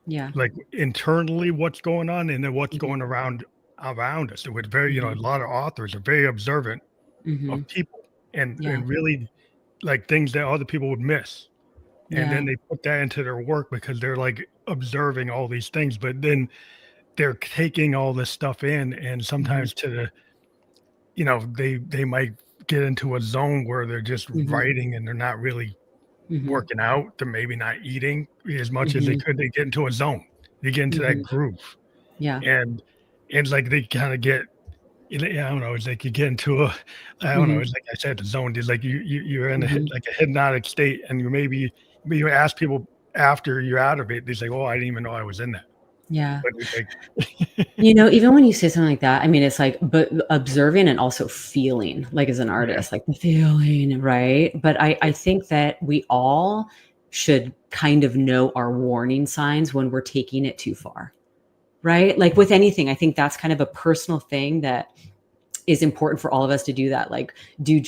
B: Yeah.
A: like internally what's going on and then what's
B: Hmm.
A: going around us. And we're very, a
B: Hmm.
A: lot of authors are very observant
B: Hmm.
A: of people
B: Yeah.
A: and really like things that other people would miss. And then
B: Yeah.
A: they put that into their work because they're like observing all these things, but then they're taking all this stuff in and
B: Hmm.
A: sometimes they might get into a zone where they're just
B: Hmm.
A: writing and they're not really
B: Hmm.
A: working out, they're maybe not eating as much as they
B: Hmm.
A: could. They get into a zone. They get into that
B: Hmm.
A: groove.
B: Yeah.
A: And it's like they kinda get I don't know, it's like you get into a I don't know,
B: Hmm.
A: it's like I said, the zone. It's like you're in a hy
B: Hmm.
A: like a hypnotic state and maybe you ask people after you're out of it, they say, "Oh, I didn't even know I was in that."
B: Yeah.
A: But it's like
B: Even when you say something like that, I mean, it's like, but observing and also feeling, like as an
A: yeah,
B: artist, like the feeling, right? But I think that we all should kind of know our warning signs when we're taking it too far, right? Like with anything, I think that's kind of a personal thing that is important for all of us to do that, like due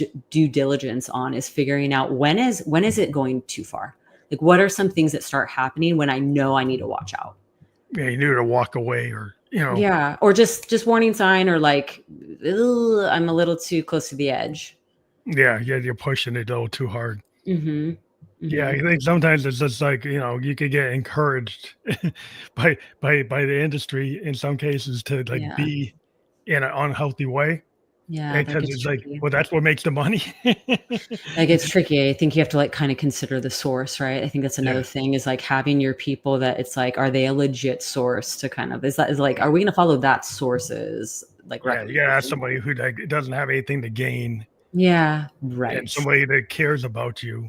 B: diligence on is figuring out when is it going too far? Like, what are some things that start happening when I know I need to watch out?
A: yeah, you knew to walk away or,
B: Yeah, or just warning sign or like, "Ugh, I'm a little too close to the edge."
A: yeah, you're pushing it a little too hard.
B: Mhm.
A: Yeah, I
B: Mhm.
A: think sometimes it's just like, you could get encouraged by the industry in some cases to, like,
B: Yeah.
A: be in an unhealthy way,
B: Yeah, that
A: because
B: gets
A: it's like,
B: tricky.
A: well, that's what makes the money.
B: That gets tricky. I think you have to, like, kinda consider the source, right? I think that's
A: Yeah,
B: another thing is, like, having your people that it's like, are they a legit source to kind of is like, are we gonna follow that source's, like,
A: yeah, you gotta ask
B: recommendation?
A: somebody who, like, doesn't have anything to gain
B: Yeah,
A: and
B: right.
A: somebody that cares about you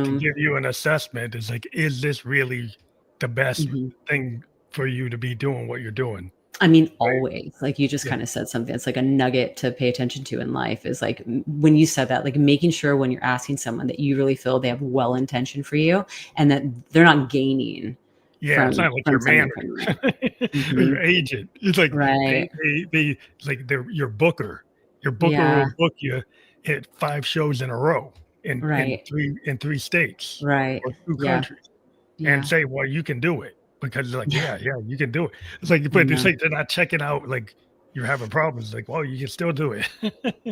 A: to
B: Boom.
A: give you an assessment is like, is this really the best
B: Mhm.
A: thing for you to be doing what you're doing,
B: I mean,
A: right?
B: always. Like, you just
A: Yeah,
B: kinda said something, it's like a nugget to pay attention to in life is, like, when you said that, like, making sure when you're asking someone that you really feel they have well intention for you and that they're not gaining
A: yeah, it's not like your
B: something
A: manager
B: from you.
A: or your
B: Mhm.
A: agent. It's like
B: Right.
A: they like they're your booker. Your booker
B: Yeah.
A: will book you at 5 shows in a row in
B: Right.
A: 3 states
B: Right.
A: or 2
B: Yeah.
A: countries and
B: Yeah.
A: say, "Well, you can do it," because they're like,
B: Yeah.
A: "Yeah, yeah, you can do it." It's like
B: I
A: but it's
B: know.
A: like they're not checking out, like, you're having problems. Like, well, you can still do it.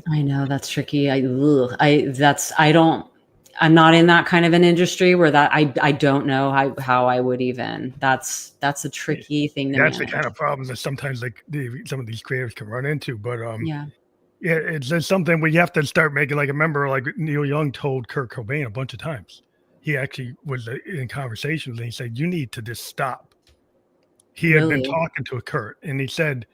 B: I know that's tricky. I'm not in that kind of an industry where I don't know how I would even, that's a tricky thing to
A: That's the
B: manage.
A: kind of problems that sometimes like some of these creators can run into. But
B: Yeah.
A: yeah, it's just something where you have to start making. Like, remember, like Neil Young told Kurt Cobain a bunch of times. He actually was in conversations and he said, "You need to just stop." He had been
B: Really?
A: talking to Kurt, and he said,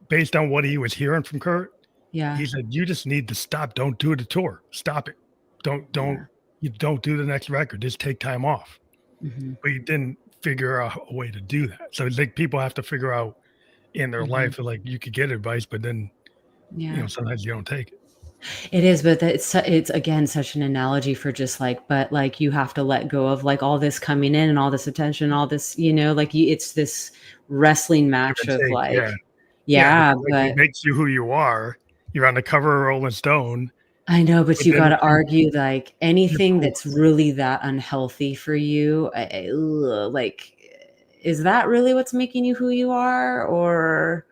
A: based on what he was hearing from Kurt,
B: Yeah.
A: he said, "You just need to stop. Don't do the tour. Stop it. Don't
B: Yeah.
A: you don't do the next record. Just take time off."
B: Mhm.
A: But he didn't figure out a way to do that. So it's like people have to figure out in their
B: Mhm.
A: life, like you could get advice, but then
B: Yeah.
A: sometimes you don't take it.
B: It is, but it's again such an analogy for just like, but like you have to let go of like all this coming in and all this attention, all this, like it's this wrestling
A: Give
B: match
A: and
B: of
A: take,
B: like,
A: yeah. Yeah,
B: yeah,
A: because like it
B: but
A: makes you who you are. You're on the cover of Rolling Stone,
B: I know, but
A: but
B: you
A: then
B: gotta argue, like,
A: you're
B: anything
A: cool.
B: that's really that unhealthy for you, like, is that really what's making you who you are? Or,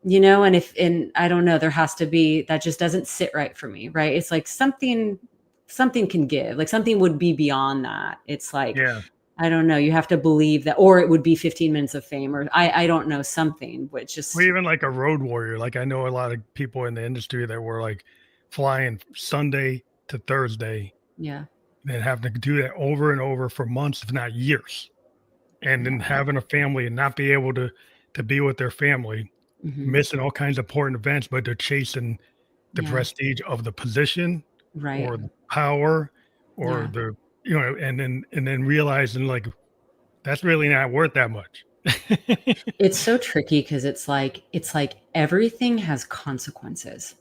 B: and I don't know, there has to be that just doesn't sit right for me, right? It's like something can give, like, something would be beyond that. It's like,
A: Yeah.
B: I don't know, you have to believe that, or it would be 15 minutes of fame, or I don't know, something, which
A: Or
B: just
A: even like a road warrior. Like I know a lot of people in the industry that were like flying Sunday to Thursday
B: yeah,
A: and having to do that over and over for months, if not years. And then
B: yeah,
A: having a family and not be able to be with their family,
B: mhm,
A: missing all kinds of important events, but they're chasing the
B: yeah,
A: prestige of the position
B: right,
A: or the power or
B: yeah.
A: and then realizing like that's really not worth that much.
B: It's so tricky because it's like everything has consequences,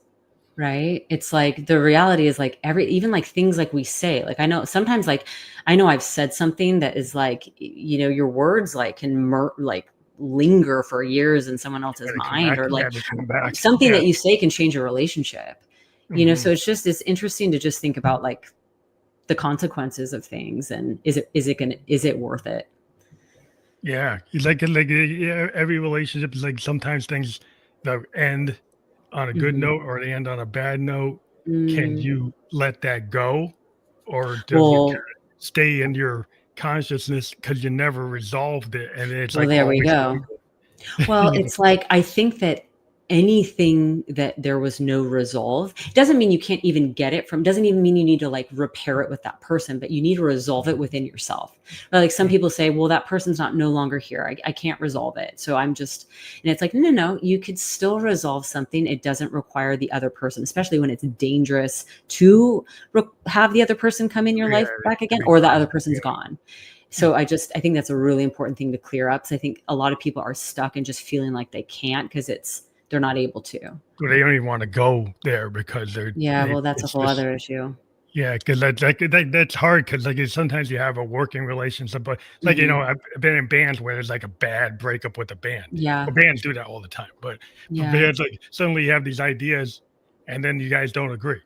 B: right? It's like the reality is like even like things like we say, like I know sometimes like I know I've said something that is like, your words like can like linger for years in someone else's
A: But it come
B: mind,
A: back,
B: or
A: yeah,
B: like
A: they come back.
B: something
A: Yeah.
B: that you say can change a relationship.
A: Mhm.
B: So it's interesting to just think about like the consequences of things, and is it worth it?
A: Yeah, it's like yeah, every relationship is like sometimes things that end on a good
B: Mhm.
A: note or they end on a bad note. Can
B: Mm.
A: you let that go, or does it
B: Well,
A: kinda stay in your consciousness because you never resolved it and it's
B: well,
A: like
B: there we
A: always
B: go.
A: lingering?
B: Well,
A: You know?
B: it's like I think that anything that there was no resolve doesn't mean you can't even get it from, doesn't even mean you need to like repair it with that person, but you need to resolve it within yourself. Or like some
A: Mm,
B: people say, well, that person's not no longer here. I can't resolve it. So I'm just, and it's like, no, no, you could still resolve something. It doesn't require the other person, especially when it's dangerous to have the other person come in your
A: yeah,
B: life back
A: to
B: again,
A: be
B: or the other
A: present,
B: person's
A: yeah.
B: gone. So I think that's a really important thing to clear up. So I think a lot of people are stuck and just feeling like they can't because they're not able to.
A: Well, they don't even wanna go there because
B: Yeah, well, that's a
A: it's
B: whole
A: just
B: other issue.
A: yeah, because that's hard because like, sometimes you have a working relationship, but, like,
B: Mhm.
A: I've been in bands where there's, like, a bad breakup with a band.
B: Yeah.
A: Well, bands do that all the time, but for
B: Yeah.
A: bands, like, suddenly you have these ideas, and then you guys don't agree,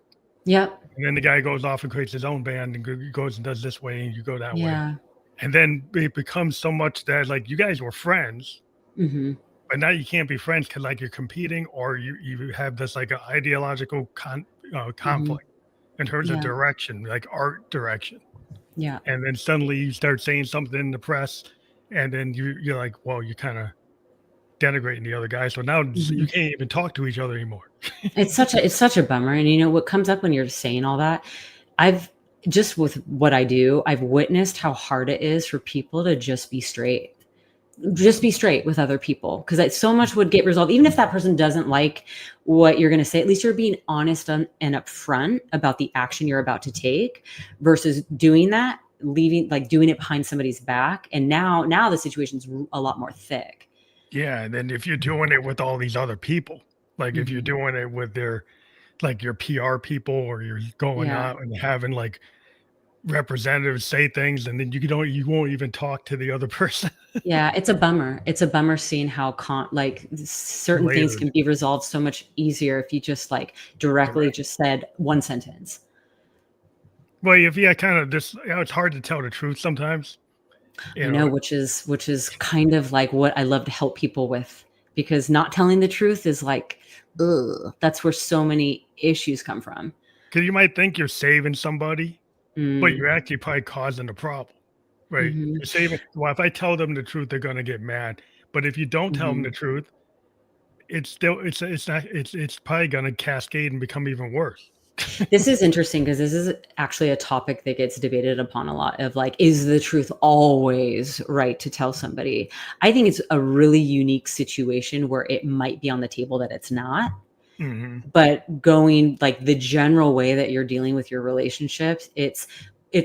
B: Yep.
A: and then the guy goes off and creates his own band and goes and does this way, and you go that way,
B: Yeah.
A: and then it becomes so much that, like, you guys were friends,
B: Mhm.
A: but now you can't be friends because like, you're competing or you have this, like, ideological
B: Mhm.
A: conflict in terms of
B: Yeah.
A: direction, like art direction.
B: Yeah.
A: And then suddenly you start saying something in the press, and then you're like, well, you're kind of denigrating the other guy. So now you
B: Mhm.
A: can't even talk to each other anymore.
B: It's such a bummer, and what comes up when you're saying all that, I've just with what I do, I've witnessed how hard it is for people to just be straight. Just be straight with other people, because so much would get resolved even if that person doesn't like what you're going to say. At least you're being honest and upfront about the action you're about to take, versus doing that, leaving, like doing it behind somebody's back, and now the situation's a lot more thick.
A: Yeah, and then if you're doing it with all these other people, like if you're
B: Mhm.
A: doing it with like your PR people, or you're going
B: Yeah.
A: out and having like representatives say things, and then you won't even talk to the other person
B: Yeah, it's a bummer. It's a bummer seeing how like certain things
A: later.
B: can be resolved so much easier if you just like directly
A: Correct.
B: just said one sentence.
A: Well, if yeah, kind of just it's hard to tell the truth sometimes.
B: I
A: You
B: know,
A: know,
B: which is kind of like what I love to help people with because not telling the truth is like, ugh, that's where so many issues come from.
A: Because you might think you're saving somebody, but
B: Mm,
A: you're actually probably causing a problem, right?
B: mhm,
A: You're saving. Well, if I tell them the truth, they're gonna get mad. But if you don't tell them
B: mhm.
A: the truth, it's still it's not it's probably gonna cascade and become even worse.
B: This is interesting because this is actually a topic that gets debated upon a lot of like, is the truth always right to tell somebody? I think it's a really unique situation where it might be on the table that it's not.
A: Hmm.
B: But going like the general way that you're dealing with your relationships, it's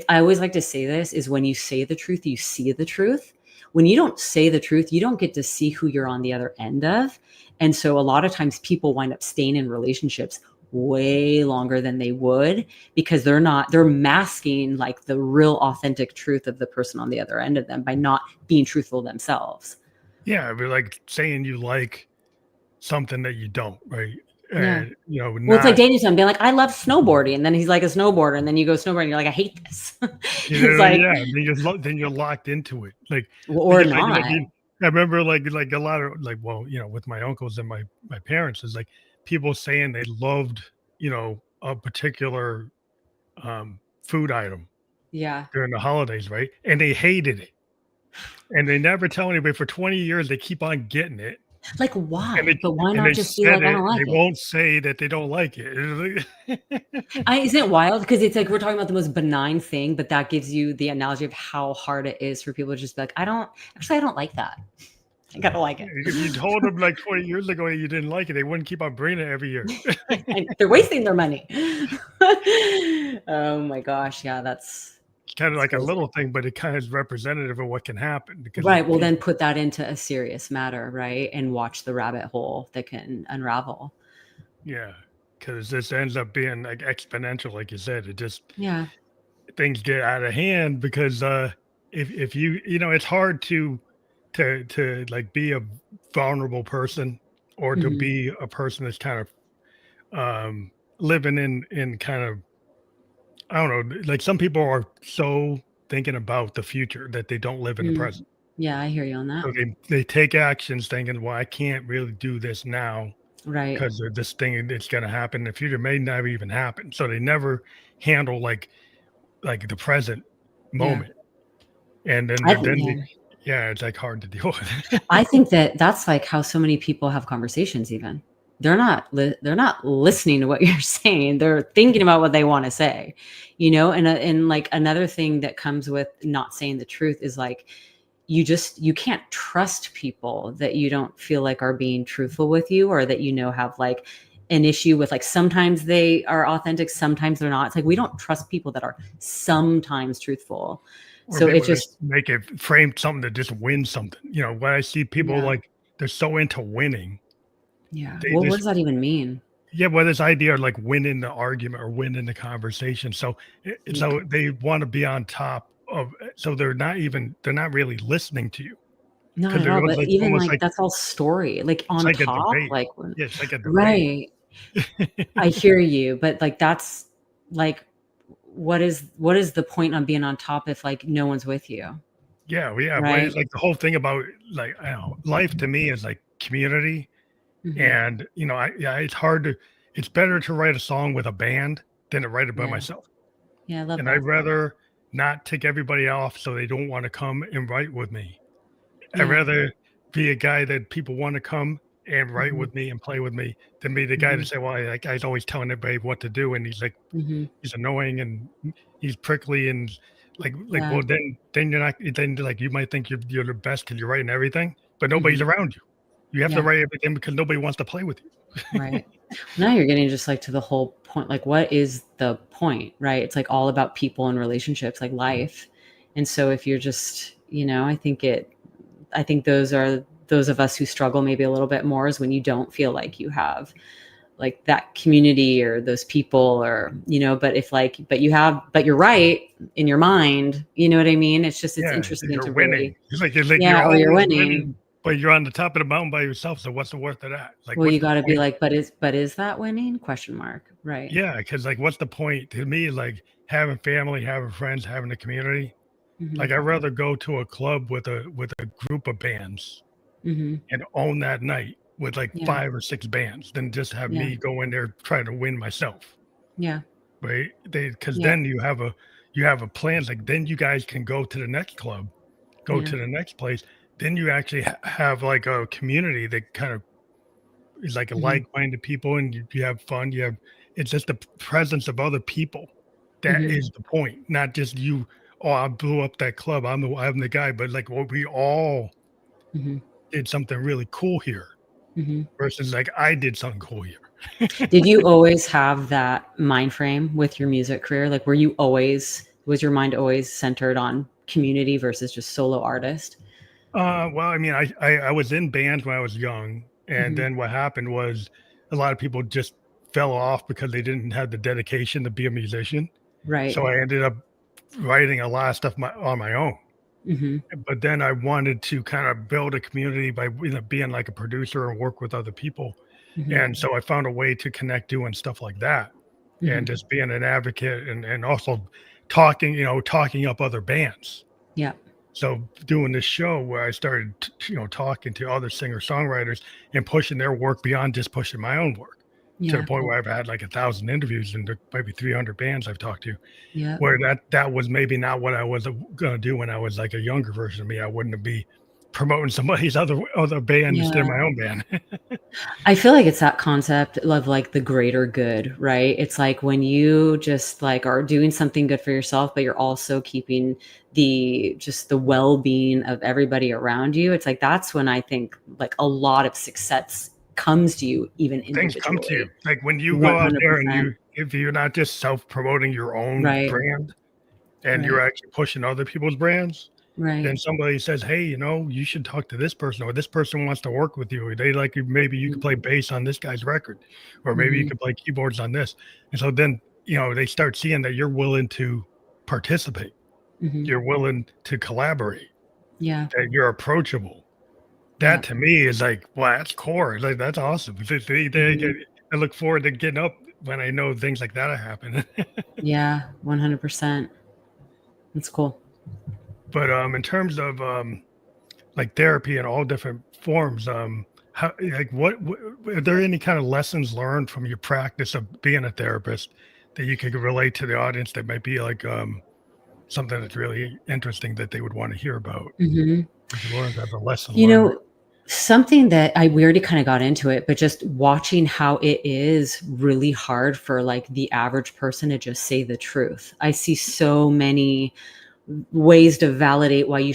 B: I always like to say this is when you say the truth, you see the truth. When you don't say the truth, you don't get to see who you're on the other end of. And so a lot of times people wind up staying in relationships way longer than they would because they're masking like the real authentic truth of the person on the other end of them by not being truthful themselves.
A: Yeah, but like saying you like something that you don't, right?
B: Yeah.
A: And
B: Well, it's like
A: not
B: dating someone being like, "I love snowboarding," and then he's like a snowboarder, and then you go snowboarding, and you're like, "I hate this." It's like,
A: yeah, then you're locked into it.
B: or
A: Like
B: not.
A: I remember like a lot of like well, with my uncles and my parents is like people saying they loved, a particular food item
B: Yeah.
A: during the holidays, right? And they hated it. And they never tell anybody for 20 years they keep on getting it.
B: Like,
A: And
B: why? But why
A: they
B: not just be
A: said
B: like, "I
A: it,
B: don't like
A: they
B: it"?
A: won't say that they don't like it.
B: Isn't it wild? Because it's like we're talking about the most benign thing, but that gives you the analogy of how hard it is for people to just be like, I don't like that. I gotta like it."
A: If you told them like 20 years ago you didn't like it, they wouldn't keep on bringing it every year.
B: And they're wasting their money. Oh my gosh, yeah,
A: It's kind of
B: that's
A: like a
B: crazy.
A: little thing, but it kind of is representative of what can happen because
B: Right, well,
A: people,
B: then put that into a serious matter, right, and watch the rabbit hole that can unravel.
A: yeah, because this ends up being like exponential, like you said. It just
B: Yeah.
A: things get out of hand because if it's hard to like be a vulnerable person or to
B: Mhm.
A: be a person that's kind of living in kind of I don't know, like some people are so thinking about the future that they don't live in the
B: Mm.
A: present.
B: Yeah, I hear you on that.
A: So they take actions thinking, well, I can't really do this now
B: Right.
A: because of this thing that's going to happen in the future may never even happen. So they never handle like the present
B: Yeah.
A: moment, and then
B: I
A: they
B: think
A: then
B: yeah.
A: they, yeah, it's like hard to deal with.
B: I think that that's, like, how so many people have conversations even. They're not listening to what you're saying, they're thinking about what they wanna say, and, like, another thing that comes with not saying the truth is, like, you can't trust people that you don't feel like are being truthful with you or that have, like, an issue with, like, sometimes they are authentic, sometimes they're not. It's like we don't trust people that are sometimes truthful.
A: Or
B: So it
A: people that
B: just
A: make it frame something to just win something. When I see people
B: yeah.
A: like they're so into winning,
B: Yeah.
A: they
B: Well, what
A: just
B: does that even mean?
A: yeah, well, this idea of like winning the argument or winning the conversation.
B: Yeah.
A: So they want to be on top of, so they're not really listening to you
B: Not
A: because
B: at
A: they're
B: all, but
A: like
B: even,
A: almost
B: like,
A: like
B: that's all story. Like,
A: it's
B: on
A: like a
B: top,
A: debate.
B: like, when
A: Yeah, it's like a debate.
B: right. I hear you, but, like, that's like, what is the point on being on top if, like, no one's with you,
A: Yeah, well, yeah, but
B: right?
A: it's like the whole thing about like I don't know, life to me is like community,
B: Mhm.
A: and it's hard to. It's better to write a song with a band than to write it by
B: Yeah.
A: myself.
B: Yeah, I love
A: And I'd
B: that.
A: rather not tick everybody off so they don't want to come and write with me. I'd
B: Yeah.
A: rather be a guy that people want to come and write
B: Mhm.
A: with me and play with me than be the guy to
B: Mhm.
A: say, well, that guy's always telling everybody what to do. And
B: Mhm.
A: he's annoying and he's prickly and
B: Yeah.
A: well, then you're not, then like, you might think you're the best because you're writing everything, but nobody's
B: Mhm.
A: around you. You have to
B: Yeah.
A: write everything because nobody wants to play with you.
B: Right. Now you're getting just, like, to the whole point, like, what is the point, right? It's, like, all about people and relationships, like life. And so if you're just I think those are those of us who struggle maybe a little bit more is when you don't feel like you have, like, that community or those people or, but if, like but you're right in your mind, you know what I mean? It's
A: Yeah,
B: interesting
A: you're
B: to
A: winning.
B: really
A: It's like you're
B: yeah, or you're
A: always
B: winning.
A: winning, but you're on the top of the mountain by yourself. So what's the worth of that? Like,
B: Well,
A: what's
B: you
A: the
B: gotta be
A: point?
B: like, but is that winning? Question mark. Right.
A: Yeah, because like, what's the point to me? Like having family, having friends, having a community.
B: Mhm.
A: Like I'd rather go to a club with a group of bands
B: Mhm.
A: and own that night with like
B: Yeah.
A: 5 or 6 bands than just have
B: Yeah.
A: me go in there trying to win myself,
B: Yeah.
A: right? Because
B: Yep.
A: then you have a plan, like, then you guys can go to the next club, go
B: Yeah.
A: to the next place, then you actually have, like, a community that kind of is like a
B: Mhm.
A: like-minded people, and you have fun, you have it's just the presence of other people. That
B: Mhm.
A: is the point, not just you, "Oh, I blew up that club, I'm the guy," but, like, well, we all
B: Mhm.
A: did something really cool here
B: Mhm.
A: versus, like, I did something cool here.
B: Did you always have that mind frame with your music career? Like, was your mind always centered on community versus just solo artist?
A: Well, I mean, I was in bands when I was young, and
B: Mhm.
A: then what happened was a lot of people just fell off because they didn't have the dedication to be a musician,
B: Right.
A: so I ended up writing a lot of stuff on my own.
B: Mhm.
A: But then I wanted to kind of build a community by, being like a producer and work with other people.
B: Mhm.
A: And so I found a way to connect doing stuff like that and
B: Mhm.
A: just being an advocate and also talking, talking up other bands.
B: Yeah.
A: So doing this show where I started, talking to other singer-songwriters and pushing their work beyond just pushing my own work to the
B: Yeah.
A: point where I've had like 1,000 interviews and there might be 300 bands I've talked to.
B: Yeah.
A: Where that was maybe not what I was gonna do when I was, like, a younger version of me. I wouldn't be promoting somebody's other band instead of
B: Yeah.
A: my own band.
B: I feel like it's that concept of like the greater good, right? It's like when you just like are doing something good for yourself, but you're also keeping the well-being of everybody around you. It's like that's when I think like a lot of success comes to you even
A: Things come to you.
B: individually.
A: Like, when you go out there and
B: 100%.
A: if you're not just self-promoting your own
B: Right.
A: brand and you're
B: Right.
A: actually pushing other people's brands, then
B: Right.
A: somebody says, "Hey, you should talk to this person," or, "This person wants to work with you," or, "They like you, maybe you could play bass on this guy's record," or, "Maybe you
B: Mhm.
A: could play keyboards on this." And so then, they start seeing that you're willing to participate.
B: Mhm.
A: You're willing to collaborate,
B: Yeah.
A: that you're approachable. That
B: Yeah.
A: to me is like, well, that's core. Like, that's awesome.
B: Mhm.
A: I look forward to getting up when I know things like that are happening.
B: Yeah. 100%. That's cool.
A: But in terms of like therapy in all different forms, how like what are there any kind of lessons learned from your practice of being a therapist that you could relate to the audience that might be like something that's really interesting that they would want to hear about?
B: Mhm.
A: That you learned as a lesson
B: You
A: learned.
B: know, something that we already kind of got into it, but just watching how it is really hard for like the average person to just say the truth. I see so many ways to validate why you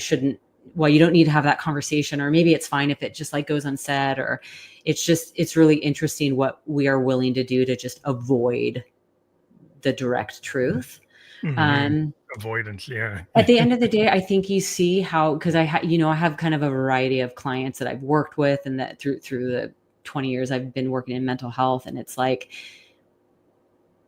B: don't need to have that conversation, or maybe it's fine if it just like goes unsaid, or it's really interesting what we are willing to do to just avoid the direct truth.
A: Mhm.
B: Um,
A: Avoidance, yeah.
B: At the end of the day, I think you see how, because I have kind of a variety of clients that I've worked with, and that through the 20 years I've been working in mental health, and it's like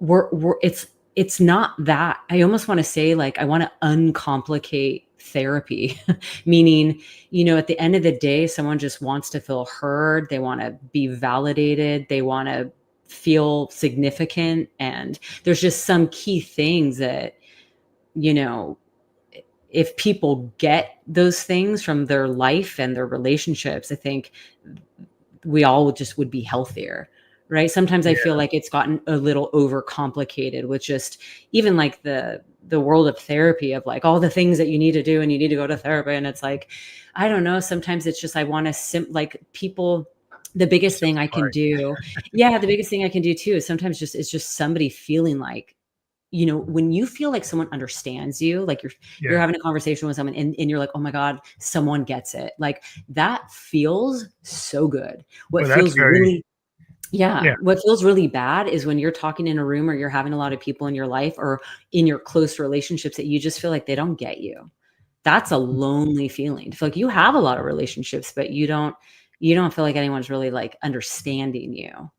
B: we're it's not that. I almost want to say like I want to uncomplicate therapy, meaning, at the end of the day, someone just wants to feel heard, they want to be validated, they want to feel significant, and there's just some key things that, you know, if people get those things from their life and their relationships, I think we all just would be healthier, right? Sometimes I feel
A: Yeah.
B: like it's gotten a little overcomplicated with just even like the world of therapy, of like all the things that you need to do and you need to go to therapy, and it's like, I don't know, sometimes it's just I want to like people, the biggest thing I can
A: Simplify.
B: do, yeah, the biggest thing I can do too is sometimes just it's just somebody feeling like, when you feel like someone understands you, like you're
A: Yeah.
B: having a conversation with someone, and you're like, oh my God, someone gets it. Like that feels so good. What
A: Well, that's
B: feels
A: very
B: really, yeah,
A: yeah.
B: what feels really bad is when you're talking in a room, or you're having a lot of people in your life or in your close relationships that you just feel like they don't get you. That's a lonely feeling. To feel like you have a lot of relationships, but you don't feel like anyone's really like understanding you.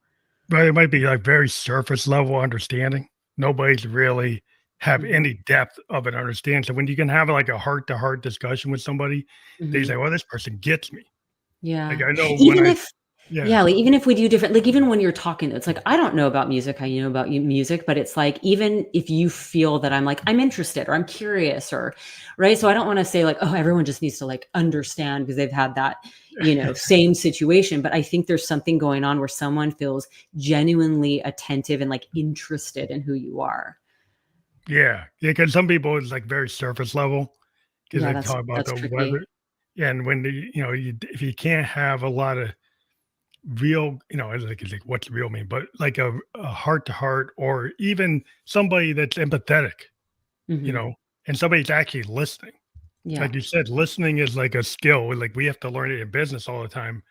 A: But it might be like very surface level understanding. Nobody's really have
B: Mhm.
A: any depth of an understanding. So when you can have like a heart to heart discussion with somebody, they
B: Mhm.
A: say, "Well, this person gets me." Like,
B: Yeah.
A: I know when
B: Even
A: I
B: if
A: Yeah.
B: Yeah, like, even if we do different like, even when you're talking, it's like, I don't know about music, how you know about music, but it's like, even if you feel that I'm like, I'm interested or I'm curious or right? So I don't wanna say like, "Oh, everyone just needs to, like, understand," because they've had that, same situation, but I think there's something going on where someone feels genuinely attentive and, like, interested in who you are.
A: Yeah. Yeah, because some people it's, like, very surface level because
B: Yeah,
A: they talk about
B: that's
A: the
B: tricky.
A: weather. Yeah, and when the if you can't have a lot of real, it's like, what's real mean? But like a heart to heart or even somebody that's empathetic, you
B: Mhm.
A: know, and somebody's actually listening.
B: Yeah.
A: Like you said, listening is like a skill. Like we have to learn it in business all the time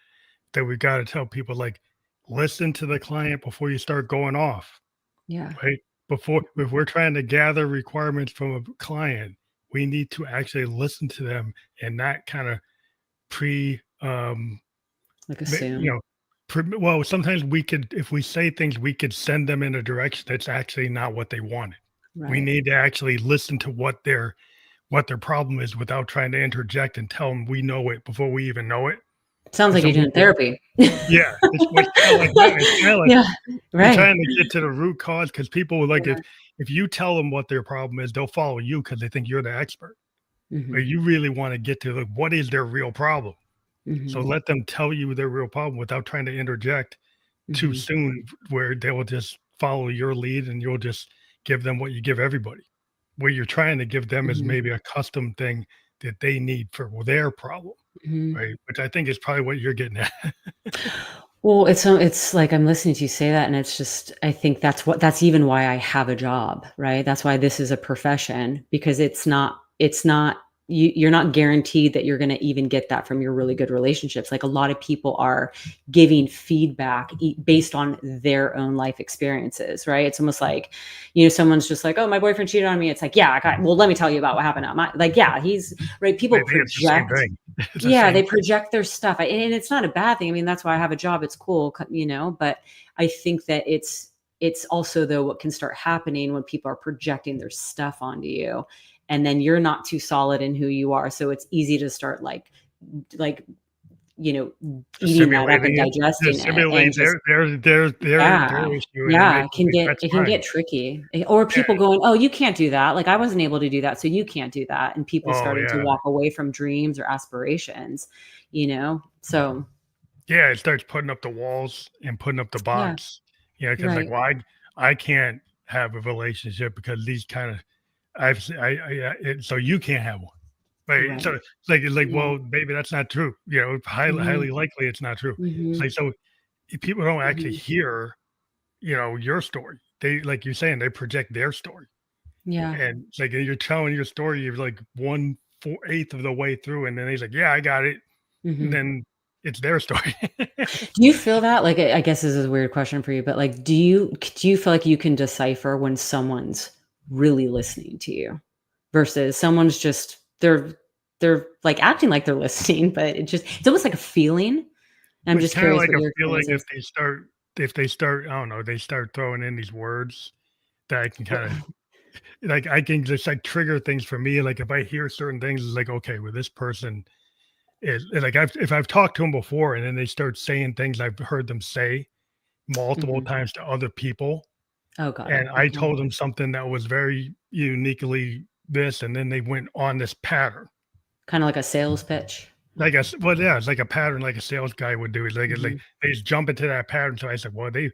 A: that we got to tell people like, listen to the client before you start going off,
B: Yeah.
A: right? Before, if we're trying to gather requirements from a client, we need to actually listen to them and not kind of pre,
B: Like,
A: you
B: assume.
A: know, well, sometimes we could, if we say things, we could send them in a direction that's actually not what they wanted. We
B: Right.
A: need to actually listen to what their problem is without trying to interject and tell them we know it before we even know it.
B: Sounds
A: Because
B: like you're
A: some
B: doing
A: people,
B: therapy.
A: yeah, it's kind of like that. It's kind of like
B: Yeah,
A: you're
B: right.
A: trying to get to the root cause because people like
B: Yeah.
A: if you tell them what their problem is, they'll follow you because they think you're the expert. But
B: Mhm.
A: you really want to get to like what is their real problem. So
B: Mhm.
A: let them tell you their real problem without trying to interject too
B: Mhm.
A: soon, where they will just follow your lead and you'll just give them what you give everybody. What you're trying to give them is
B: Mhm.
A: maybe a custom thing that they need for their problem,
B: Mhm.
A: right? Which I think is probably what you're getting at.
B: Well, it's like I'm listening to you say that, and it's just I think that's even why I have a job, right? That's why this is a profession because it's not you're not guaranteed that you're gonna even get that from your really good relationships. Like, a lot of people are giving feedback based on their own life experiences, right? It's almost like, someone's just like, "Oh, my boyfriend cheated on me." It's like, "Yeah, well, let me tell you about what happened." Like, yeah, he's right.
A: I
B: People
A: think it's the same
B: project
A: thing. It's the
B: yeah,
A: same
B: they
A: thing.
B: project their stuff, and it's not a bad thing. I mean, that's why I have a job. It's cool, but I think that it's also though what can start happening when people are projecting their stuff onto you, and then you're not too solid in who you are. So it's easy to start like you
A: Just
B: eating that up and
A: simulating it,
B: digesting
A: just
B: it, and
A: simulate
B: just
A: their
B: yeah.
A: issue, and then
B: Yeah,
A: make them think
B: it
A: that's
B: can
A: fine.
B: get tricky, or
A: Yeah.
B: people going, "Oh, you can't do that, like, I wasn't able to do that, so you can't do that," and people
A: Oh,
B: starting to
A: yeah.
B: walk away from dreams or aspirations, So,
A: Yeah, it starts putting up the walls and putting up the
B: yeah,
A: box, because like,
B: right.
A: well, I can't have a relationship because these kinda I've s so you can't have one, right? So
B: Right.
A: it's like,
B: Yeah.
A: well, maybe that's not true,
B: Mhm.
A: highly likely it's not true. It's
B: Mhm.
A: like, so if people don't actually
B: Mhm.
A: hear, your story. They like you're saying, they project their story,
B: Yeah.
A: and it's like you're telling your story, you're like 1/4 of the way through, and then he's like, "Yeah, I got it," and
B: Mhm.
A: then it's their story.
B: Do you feel that? Like, I guess this is a weird question for you, but, like, do you feel like you can decipher when someone's really listening to you versus someone's just they're, like, acting like they're listening, but it's almost like a feeling? I'm
A: It's
B: just
A: kinda
B: curious
A: like
B: what
A: a
B: your
A: feeling
B: experience is.
A: if they start, I don't know, they start throwing in these words that I can kinda
B: Wh
A: like, I can just, like, trigger things for me, like, if I hear certain things, it's like, "Okay, well, this person is" like, if I've talked to them before and then they start saying things I've heard them say multiple
B: Mhm.
A: times to other people,
B: Oh, got it.
A: and I
B: Okay.
A: told them something that was very uniquely this, and then they went on this pattern.
B: Kinda like a sales pitch.
A: Like a s well, yeah, it's like a pattern like a sales guy would do. It's like
B: Mhm.
A: they just jump into that pattern, so I said, "Well, they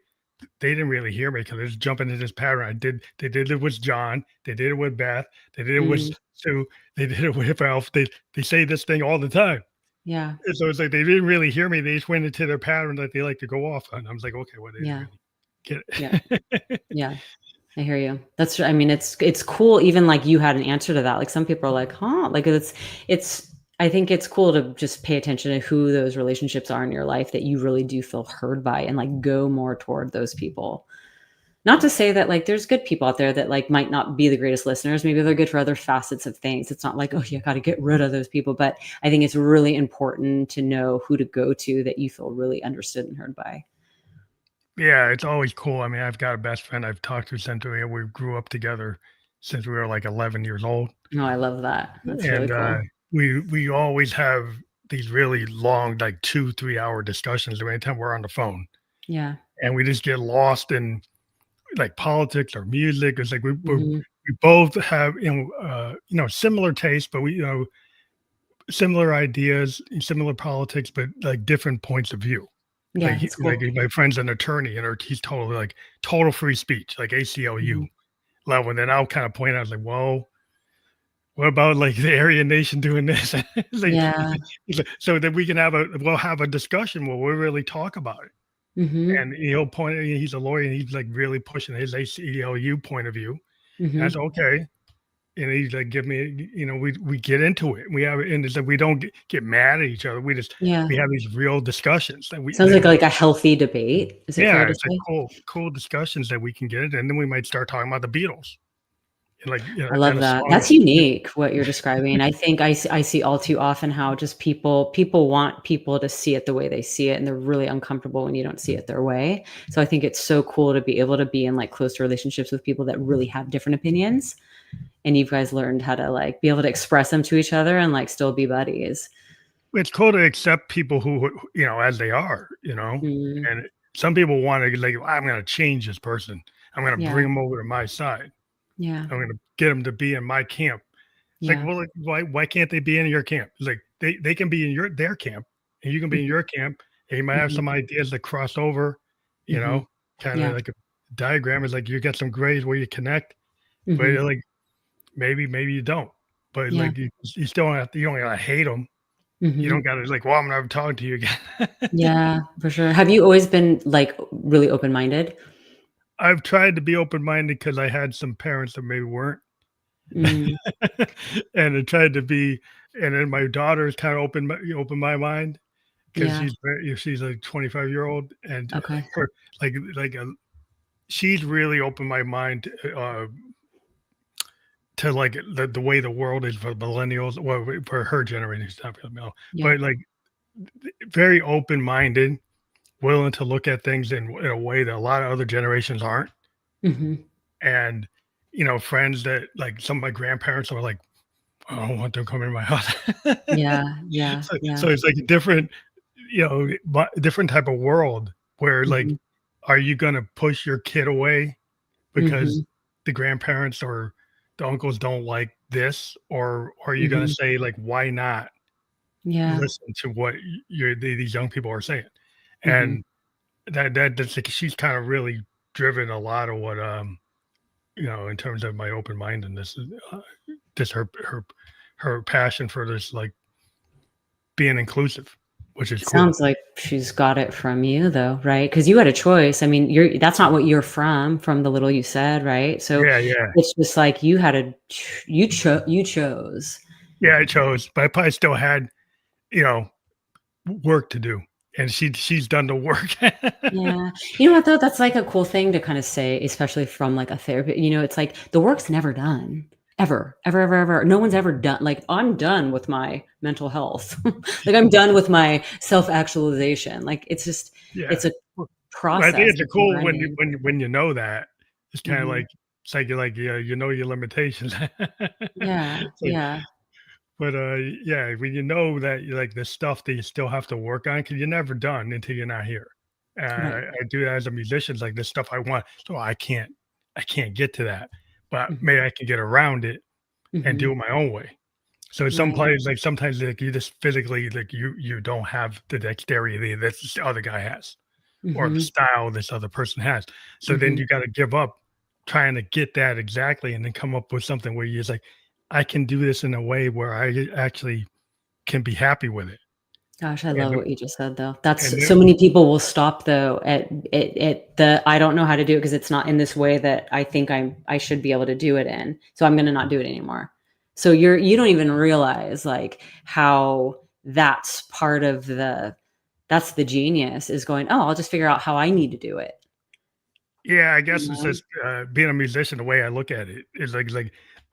A: didn't really hear me because they just jump into this pattern. They did it with John, they did it with Beth, they did it with
B: Mm,
A: Sue, they did it with Ralph. They say this thing all the time."
B: yeah,
A: And so it's like they didn't really hear me. They just went into their pattern that they like to go off on. I was like, "Okay, well, they didn't
B: yeah,
A: really get
B: yeah,
A: it."
B: yeah. I hear you. I mean, it's cool even, like, you had an answer to that, like, some people are like, "Huh?" Like, it's I think it's cool to just pay attention to who those relationships are in your life that you really do feel heard by and, like, go more toward those people. Not to say that, like, there's good people out there that, like, might not be the greatest listeners, maybe they're good for other facets of things. It's not like, "Oh, you gotta get rid of those people," but I think it's really important to know who to go to that you feel really understood and heard by.
A: Yeah, it's always cool. I mean, I've got a best friend I've talked to since we grew up together since we were like 11 years old.
B: Oh, I love that. That's really
A: And
B: cool.
A: we always have these really long, like 2, 3 hour discussions anytime we're on the phone,
B: Yeah.
A: and we just get lost in like politics or music. It's like
B: Mhm.
A: we both have similar tastes, but we similar ideas, similar politics, but like different points of view.
B: Yeah, it's
A: Like
B: cool.
A: my friend's an attorney, and he's totally like total free speech, like ACLU
B: Mhm.
A: level. And then I'll kind of point out, like, well, what about like the Aryan Nation doing this?
B: Yeah.
A: So that we'll have a discussion where we really talk about it.
B: Mhm.
A: And he'll point. He's a lawyer, and he's like really pushing his ACLU point of view. And that's
B: Mhm.
A: okay. And he's like, give me, we get into it. We have, and it's like we don't get mad at each other.
B: Yeah.
A: We have these real discussions
B: Sounds like a healthy debate. Is it fair
A: yeah,
B: to
A: it's like
B: say?
A: cool discussions that we can get into, and then we might start talking about the Beatles and like
B: I
A: and
B: love
A: a
B: that.
A: song.
B: That's unique what you're describing. I think I see all too often how just people want people to see it the way they see it, and they're really uncomfortable when you don't see it their way. So I think it's so cool to be able to be in like close relationships with people that really have different opinions, and you guys learned how to like be able to express them to each other and like still be buddies.
A: It's cool to accept people who as they are,
B: Mm,
A: and some people want to like I'm going to change this person. I'm going to bring
B: yeah,
A: them over to my side.
B: yeah,
A: I'm going to get them to be in my camp. It's like,
B: yeah.
A: well, like, why can't they be in your camp? It's like they can be in their camp, and you can be in
B: Mhm,
A: your camp, and you might have
B: mhm,
A: some ideas that cross over, you
B: mhm.
A: know, kind of
B: Yeah.
A: like a diagram is like you got some grades where you connect, but
B: Mhm.
A: like maybe you don't. But
B: Yeah.
A: like you still don't have to, you don't gotta hate them. You don't
B: Mhm.
A: gotta like, well, I'm never talking to you again.
B: Yeah, for sure. Have you always been like really open-minded?
A: I've tried to be open minded because I had some parents that maybe weren't,
B: Mm,
A: and I tried to be. And then my daughter's kind of open my mind, 'cause
B: yeah.
A: she's a 25-year-old, and
B: Okay.
A: her like, she's really opened my mind, to, like, the way the world is for millennials, well, for her generation, she's not really millennial,
B: Yeah.
A: but, like, very open-minded, willing to look at things in a way that a lot of other generations aren't,
B: Mhm.
A: and, friends that like, some of my grandparents are like, "I don't want them coming to my house."
B: Yeah, yeah,
A: So
B: yeah.
A: it's like a different, different type of world where, like,
B: Mhm.
A: are you gonna push your kid away because
B: Mhm.
A: the grandparents or the uncles don't like this, or are you gonna
B: Mhm.
A: say, like, "Why not
B: Yeah.
A: listen to what these young people are saying?"
B: Mhm.
A: And that's like she's kinda really driven a lot of what, in terms of my open-mindedness, just her passion for this, like, being inclusive, which is cool.
B: Sounds like she's got it from you though, right? Because you had a choice. I mean, that's not what you're from the little you said, right? So
A: Yeah, yeah.
B: it's just like you had a you chose.
A: Yeah, I chose, but I probably still had, you know, work to do, and she's done the work.
B: Yeah. You know what though? That's like a cool thing to kind of say, especially from like a therapy. It's like the work's never done. Ever, ever, ever, ever. No one's ever done. Like I'm done with my mental health. Like I'm done with my self-actualization. Like
A: Yeah.
B: it's a
A: Well, I think
B: process
A: it's a
B: of
A: cool when
B: learning.
A: you know that. It's kinda
B: Mhm.
A: like it's like you're like, yeah, you know your limitations.
B: Yeah,
A: It's like
B: yeah.
A: but, yeah, when you know that you like the stuff that you still have to work on, because 'cause you're never done until you're not here. And
B: Right.
A: I do that as a musician, like, the stuff I want, so I can't get to that, but
B: Mhm.
A: maybe I can get around it and do
B: Mhm.
A: it my own way. So some
B: Right.
A: plays, like, sometimes, like, you just physically, like, you don't have the dexterity that this other guy has, or the
B: Mhm.
A: style this other person has. So then
B: Mhm.
A: you gotta give up trying to get that exactly and then come up with something where you're just like, "I can do this in a way where I actually can be happy with it."
B: Gosh, I
A: And
B: love
A: then
B: what you just said though. That's so
A: then
B: many people will stop though at the I don't know how to do it because it's not in this way that I think I should be able to do it in. So I'm gonna not do it anymore. So you don't even realize like how that's part of that's the genius is going, oh, I'll just figure out how I need to do it.
A: yeah, I
B: You
A: guess it's
B: know?
A: just, being a musician, the way I look at it is like,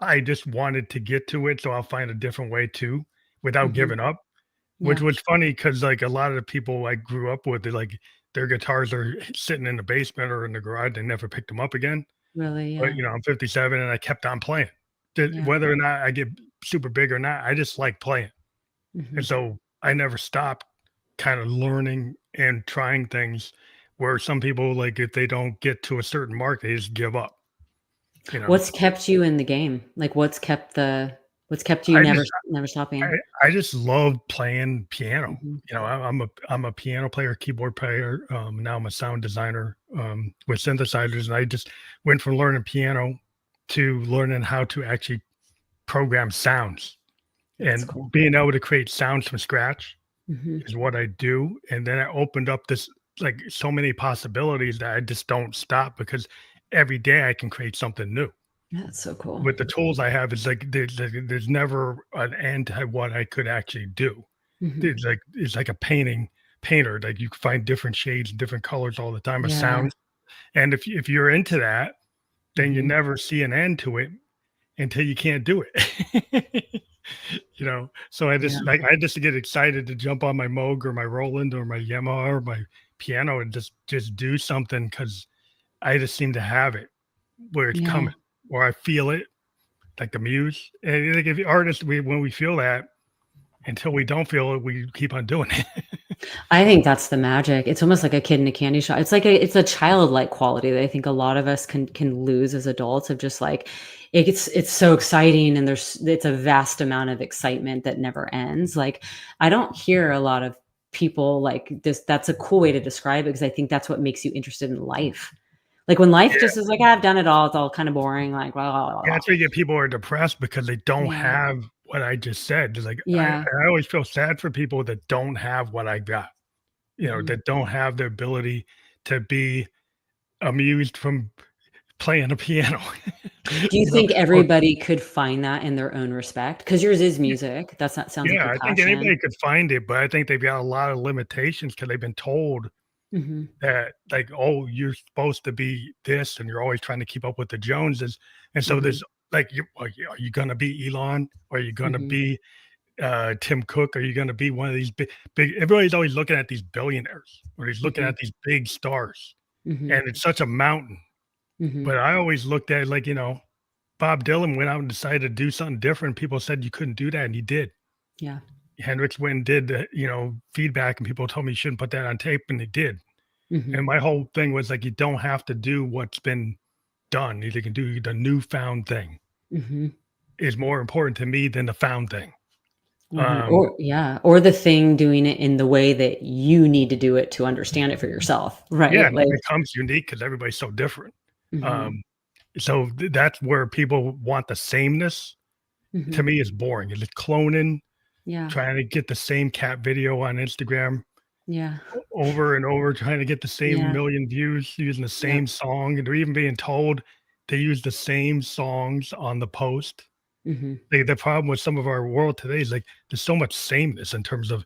A: I just wanted to get to it, so I'll find a different way too, without
B: Mhm.
A: giving up. Which
B: Yeah.
A: was funny because, like, a lot of the people I grew up with, like, their guitars are sitting in the basement or in the garage, they never picked them up again,
B: Really,
A: but,
B: yeah.
A: I'm 57 and I kept on playing.
B: Yeah.
A: Whether or not I get super big or not, I just like playing, and
B: Mhm.
A: so I never stopped kind of learning and trying things where some people, like, if they don't get to a certain mark, they just give up, you know?
B: What's kept you in the game? Like, what's kept you
A: I
B: never
A: just
B: never
A: I
B: stopping?
A: I just love playing piano.
B: Mhm.
A: You know, I'm a piano player, keyboard player. Now I'm a sound designer with synthesizers, and I just went from learning piano to learning how to actually program sounds
B: That's
A: and
B: cool.
A: being able to create sounds from scratch
B: Mhm.
A: is what I do. And then I opened up this like so many possibilities that I just don't stop because every day I can create something new.
B: That's so cool.
A: With the tools I have, it's like there's never an end to what I could actually do.
B: Mhm.
A: It's like a painter. Like you can find different shades, different colors all the time of
B: Yeah.
A: sounds. And if you're into that, then you
B: Mhm.
A: never see an end to it until you can't do it. You know? So
B: Yeah.
A: I just get excited to jump on my Moog or my Roland or my Yamaha or my piano and just do something because I just seem to have it where it's
B: Yeah.
A: coming, or I feel it, like the muse. And like if artists, we when we feel that, until we don't feel it, we keep on doing it.
B: I think that's the magic. It's almost like a kid in a candy shop. It's a childlike quality that I think a lot of us can lose as adults of just like it's so exciting and it's a vast amount of excitement that never ends. Like I don't hear a lot of people like this. That's a cool way to describe it because I think that's what makes you interested in life. Like when life
A: Yeah.
B: just is like, I've done it all, it's all kind of boring, like blah, blah, blah,
A: Yeah,
B: blah.
A: that's why you get people who are depressed because they don't
B: Yeah.
A: have what I just said. It's like
B: Yeah.
A: I always feel sad for people that don't have what I got, you know,
B: Mhm.
A: that don't have the ability to be amused from playing a piano.
B: Do you
A: You know?
B: think
A: Or
B: everybody could find that in their own respect? Because yours is music. That's not sounds like
A: yeah,
B: your
A: I think
B: passion.
A: anybody could find it, but I think they've got a lot of limitations because 'cause they've been told
B: Mhm,
A: that, like, "Oh, you're supposed to be this, and you're always trying to keep up with the Joneses," and so
B: mhm,
A: there's like, are you gonna be Elon? Are you gonna
B: mhm,
A: be, Tim Cook? Are you gonna be one of these big everybody's always looking at these billionaires, or he's looking
B: mhm,
A: at these big stars,
B: mhm,
A: and it's such a mountain,
B: mhm.
A: but I always looked at it like, you know, Bob Dylan went out and decided to do something different. People said you couldn't do that, and he did.
B: Yeah.
A: Hendrix went and did, you know, feedback, and people told me you shouldn't put that on tape, and they did.
B: Mhm,
A: And my whole thing was like, you don't have to do what's been done. You can do the newfound thing
B: mhm,
A: is more important to me than the found thing.
B: mhm.
A: Um,
B: Or yeah, or the thing doing it in the way that you need to do it to understand it for yourself,
A: yeah,
B: right?
A: and it
B: Like
A: becomes unique because everybody's so different.
B: mhm,
A: Um, so that's where people want the sameness. To
B: mhm.
A: me, is boring. It's cloning,
B: Yeah,
A: trying to get the same cat video on Instagram
B: yeah,
A: over and over, trying to get the same
B: yeah,
A: million views using the
B: yep,
A: same song, and they're even being told to use the same songs on the post.
B: mhm.
A: The problem with some of our world today is like there's so much sameness in terms of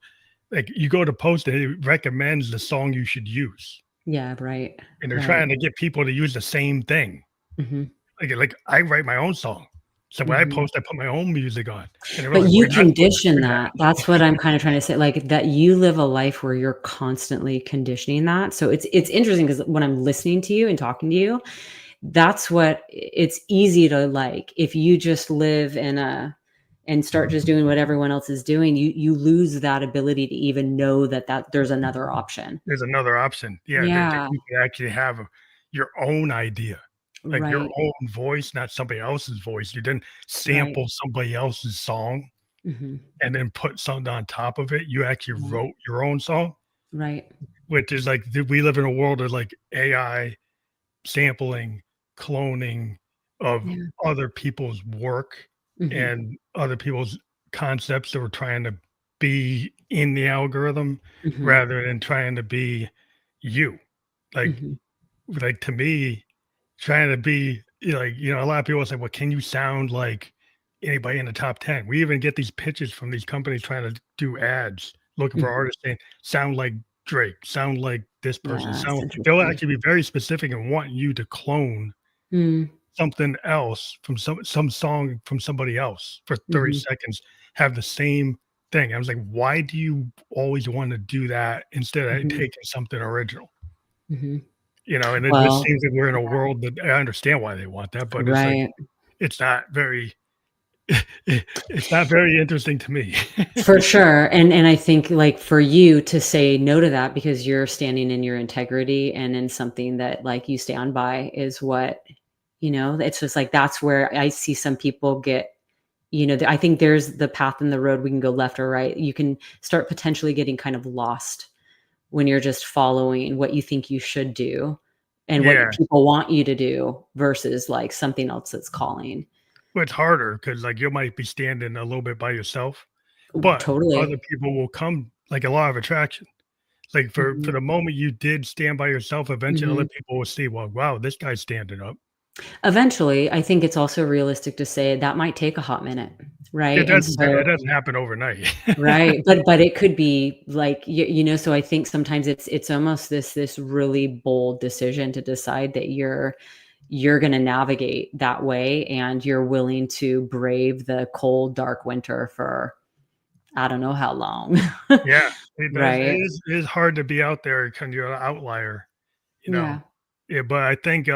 A: like you go to post and it recommends the song you should use,
B: Yeah, right,
A: and they're
B: right.
A: trying to get people to use the same thing.
B: Mhm,
A: Like I write my own song, so when I
B: mhm.
A: post, I put my own music on, and
B: But
A: everyone's like, "Well,
B: you
A: you're not supposed to
B: condition
A: do
B: that. That's what I'm kinda trying to say, like, that you live a life where you're constantly conditioning that. So it's interesting because when I'm listening to you and talking to you, that's what it's easy to like, if you just live in a and start just doing what everyone else is doing, you lose that ability to even know that there's another option.
A: there's another option." Yeah, that
B: Yeah,
A: you can actually have your own idea, like your
B: right,
A: own voice, not somebody else's voice. You didn't
B: right.
A: sample somebody else's song
B: Mhm.
A: and then put something on top of it. You actually
B: Yeah,
A: wrote your own song.
B: right.
A: Which is like we live in a world of like AI sampling, cloning of
B: Yeah.
A: other people's work
B: Mhm,
A: and other people's concepts that we're trying to be in the algorithm
B: mhm,
A: rather than trying to be you. Like
B: mhm,
A: like to me, trying to be like, you know, a lot of people say, well, can you sound like anybody in the top 10? We even get these pitches from these companies trying to do ads, looking for
B: mhm.
A: artists saying, sound like Drake, sound like this person,
B: Yeah, it's
A: sound they'll
B: interesting.
A: actually be very specific and want you to clone
B: Mm,
A: something else from some song from somebody else for 30
B: mhm,
A: seconds, have the same thing. I was like, why do you always want to do that instead of
B: mhm,
A: taking something original?
B: mhm.
A: You know, and it just
B: Well,
A: seems that we're in a world that I understand why they want that, but it's like
B: right.
A: it's not very it's not very interesting to me.
B: For sure, and I think, like, for you to say no to that because you're standing in your integrity and in something that, like, you stand by is what it's just, like, that's where I see some people get, I think there's the path in the road, we can go left or right. You can start potentially getting kind of lost when you're just following what you think you should do and what
A: Yeah,
B: people want you to do versus, like, something else that's calling.
A: but it's harder because like you might be standing a little bit by yourself, but other
B: Totally.
A: people will come like a law of attraction. Like for
B: Mhm.
A: the moment you did stand by yourself, eventually other
B: Mhm.
A: people will see, well, wow, this guy's standing up.
B: Eventually, I think it's also realistic to say that might take a hot minute, right? And
A: It
B: so
A: doesn't happen overnight.
B: right, but it could be like, so I think sometimes it's almost this really bold decision to decide that you're gonna navigate that way, and you're willing to brave the cold, dark winter for I don't know how long.
A: Yeah, it does.
B: Right?
A: It is hard to be out there kind of you're an outlier, you know.
B: Yeah.
A: Yeah, but I think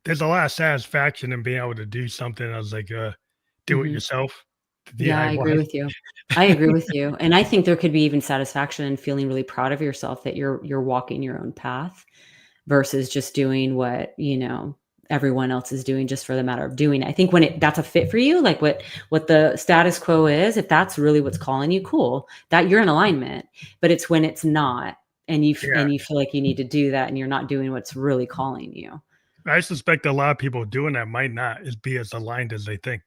A: there's a lot of satisfaction in being able to do something as like do it
B: Mhm.
A: yourself, the
B: Yeah, I agree
A: DIY.
B: with you. I agree with you, and I think there could be even satisfaction in feeling really proud of yourself that you're walking your own path versus just doing what, everyone else is doing just for the matter of doing it. I think when that's a fit for you, like what the status quo is, if that's really what's calling you, cool, that you're in alignment. But it's when it's not, and
A: Yeah,
B: you feel like you need to do that and you're not doing what's really calling you.
A: I suspect a lot of people doing that might not is be as aligned as they think.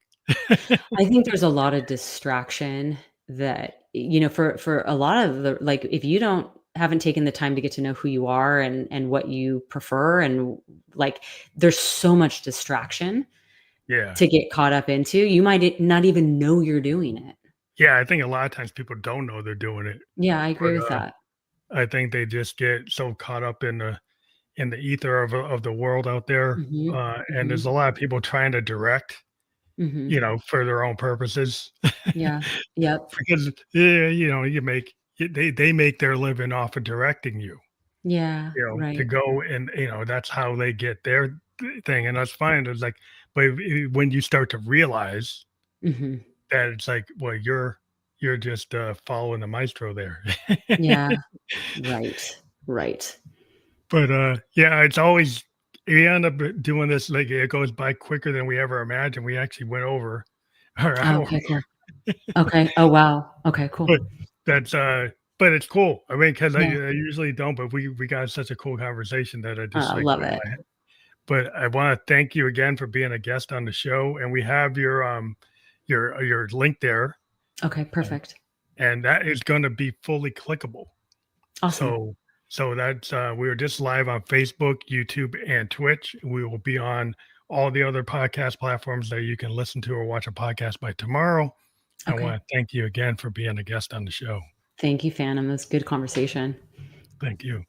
B: I think there's a lot of distraction that, for a lot of the like, if you haven't taken the time to get to know who you are and what you prefer and like, there's so much distraction
A: Yeah,
B: to get caught up into, you might not even know you're doing it.
A: yeah. I think a lot of times people don't know they're doing it,
B: Yeah, I
A: but
B: agree with that.
A: I think they just get so caught up in the ether of the world out there,
B: Mhm,
A: and there's
B: mhm,
A: a lot of people trying to direct,
B: mhm.
A: for their own purposes.
B: Yeah, yep.
A: Because, yeah, they make their living off of directing you,
B: Yeah,
A: to
B: right.
A: go and, that's how they get their thing, and that's fine. It's like, but when you start to realize
B: Mhm.
A: that it's like, well, you're just, following the maestro there.
B: Yeah, right, right.
A: But, yeah, it's always we end up doing this, like, it goes by quicker than we ever imagined. We actually went over our
B: Oh,
A: hour,
B: okay, cool. Okay. Oh, wow. Okay,
A: but
B: cool.
A: that's, but it's cool. I mean, because
B: Yeah.
A: I usually don't, but we got such a cool conversation that I just, like,
B: Love
A: went in
B: it.
A: my head. But I wanna thank you again for being a guest on the show, and we have your link there,
B: Okay,
A: um,
B: perfect.
A: and that is gonna be fully clickable.
B: Awesome.
A: So that's we are just live on Facebook, YouTube, and Twitch. We will be on all the other podcast platforms that you can listen to or watch a podcast by tomorrow. I
B: Okay.
A: want to thank you again for being a guest on the show.
B: Thank you, Phantom. It was good conversation.
A: Thank you.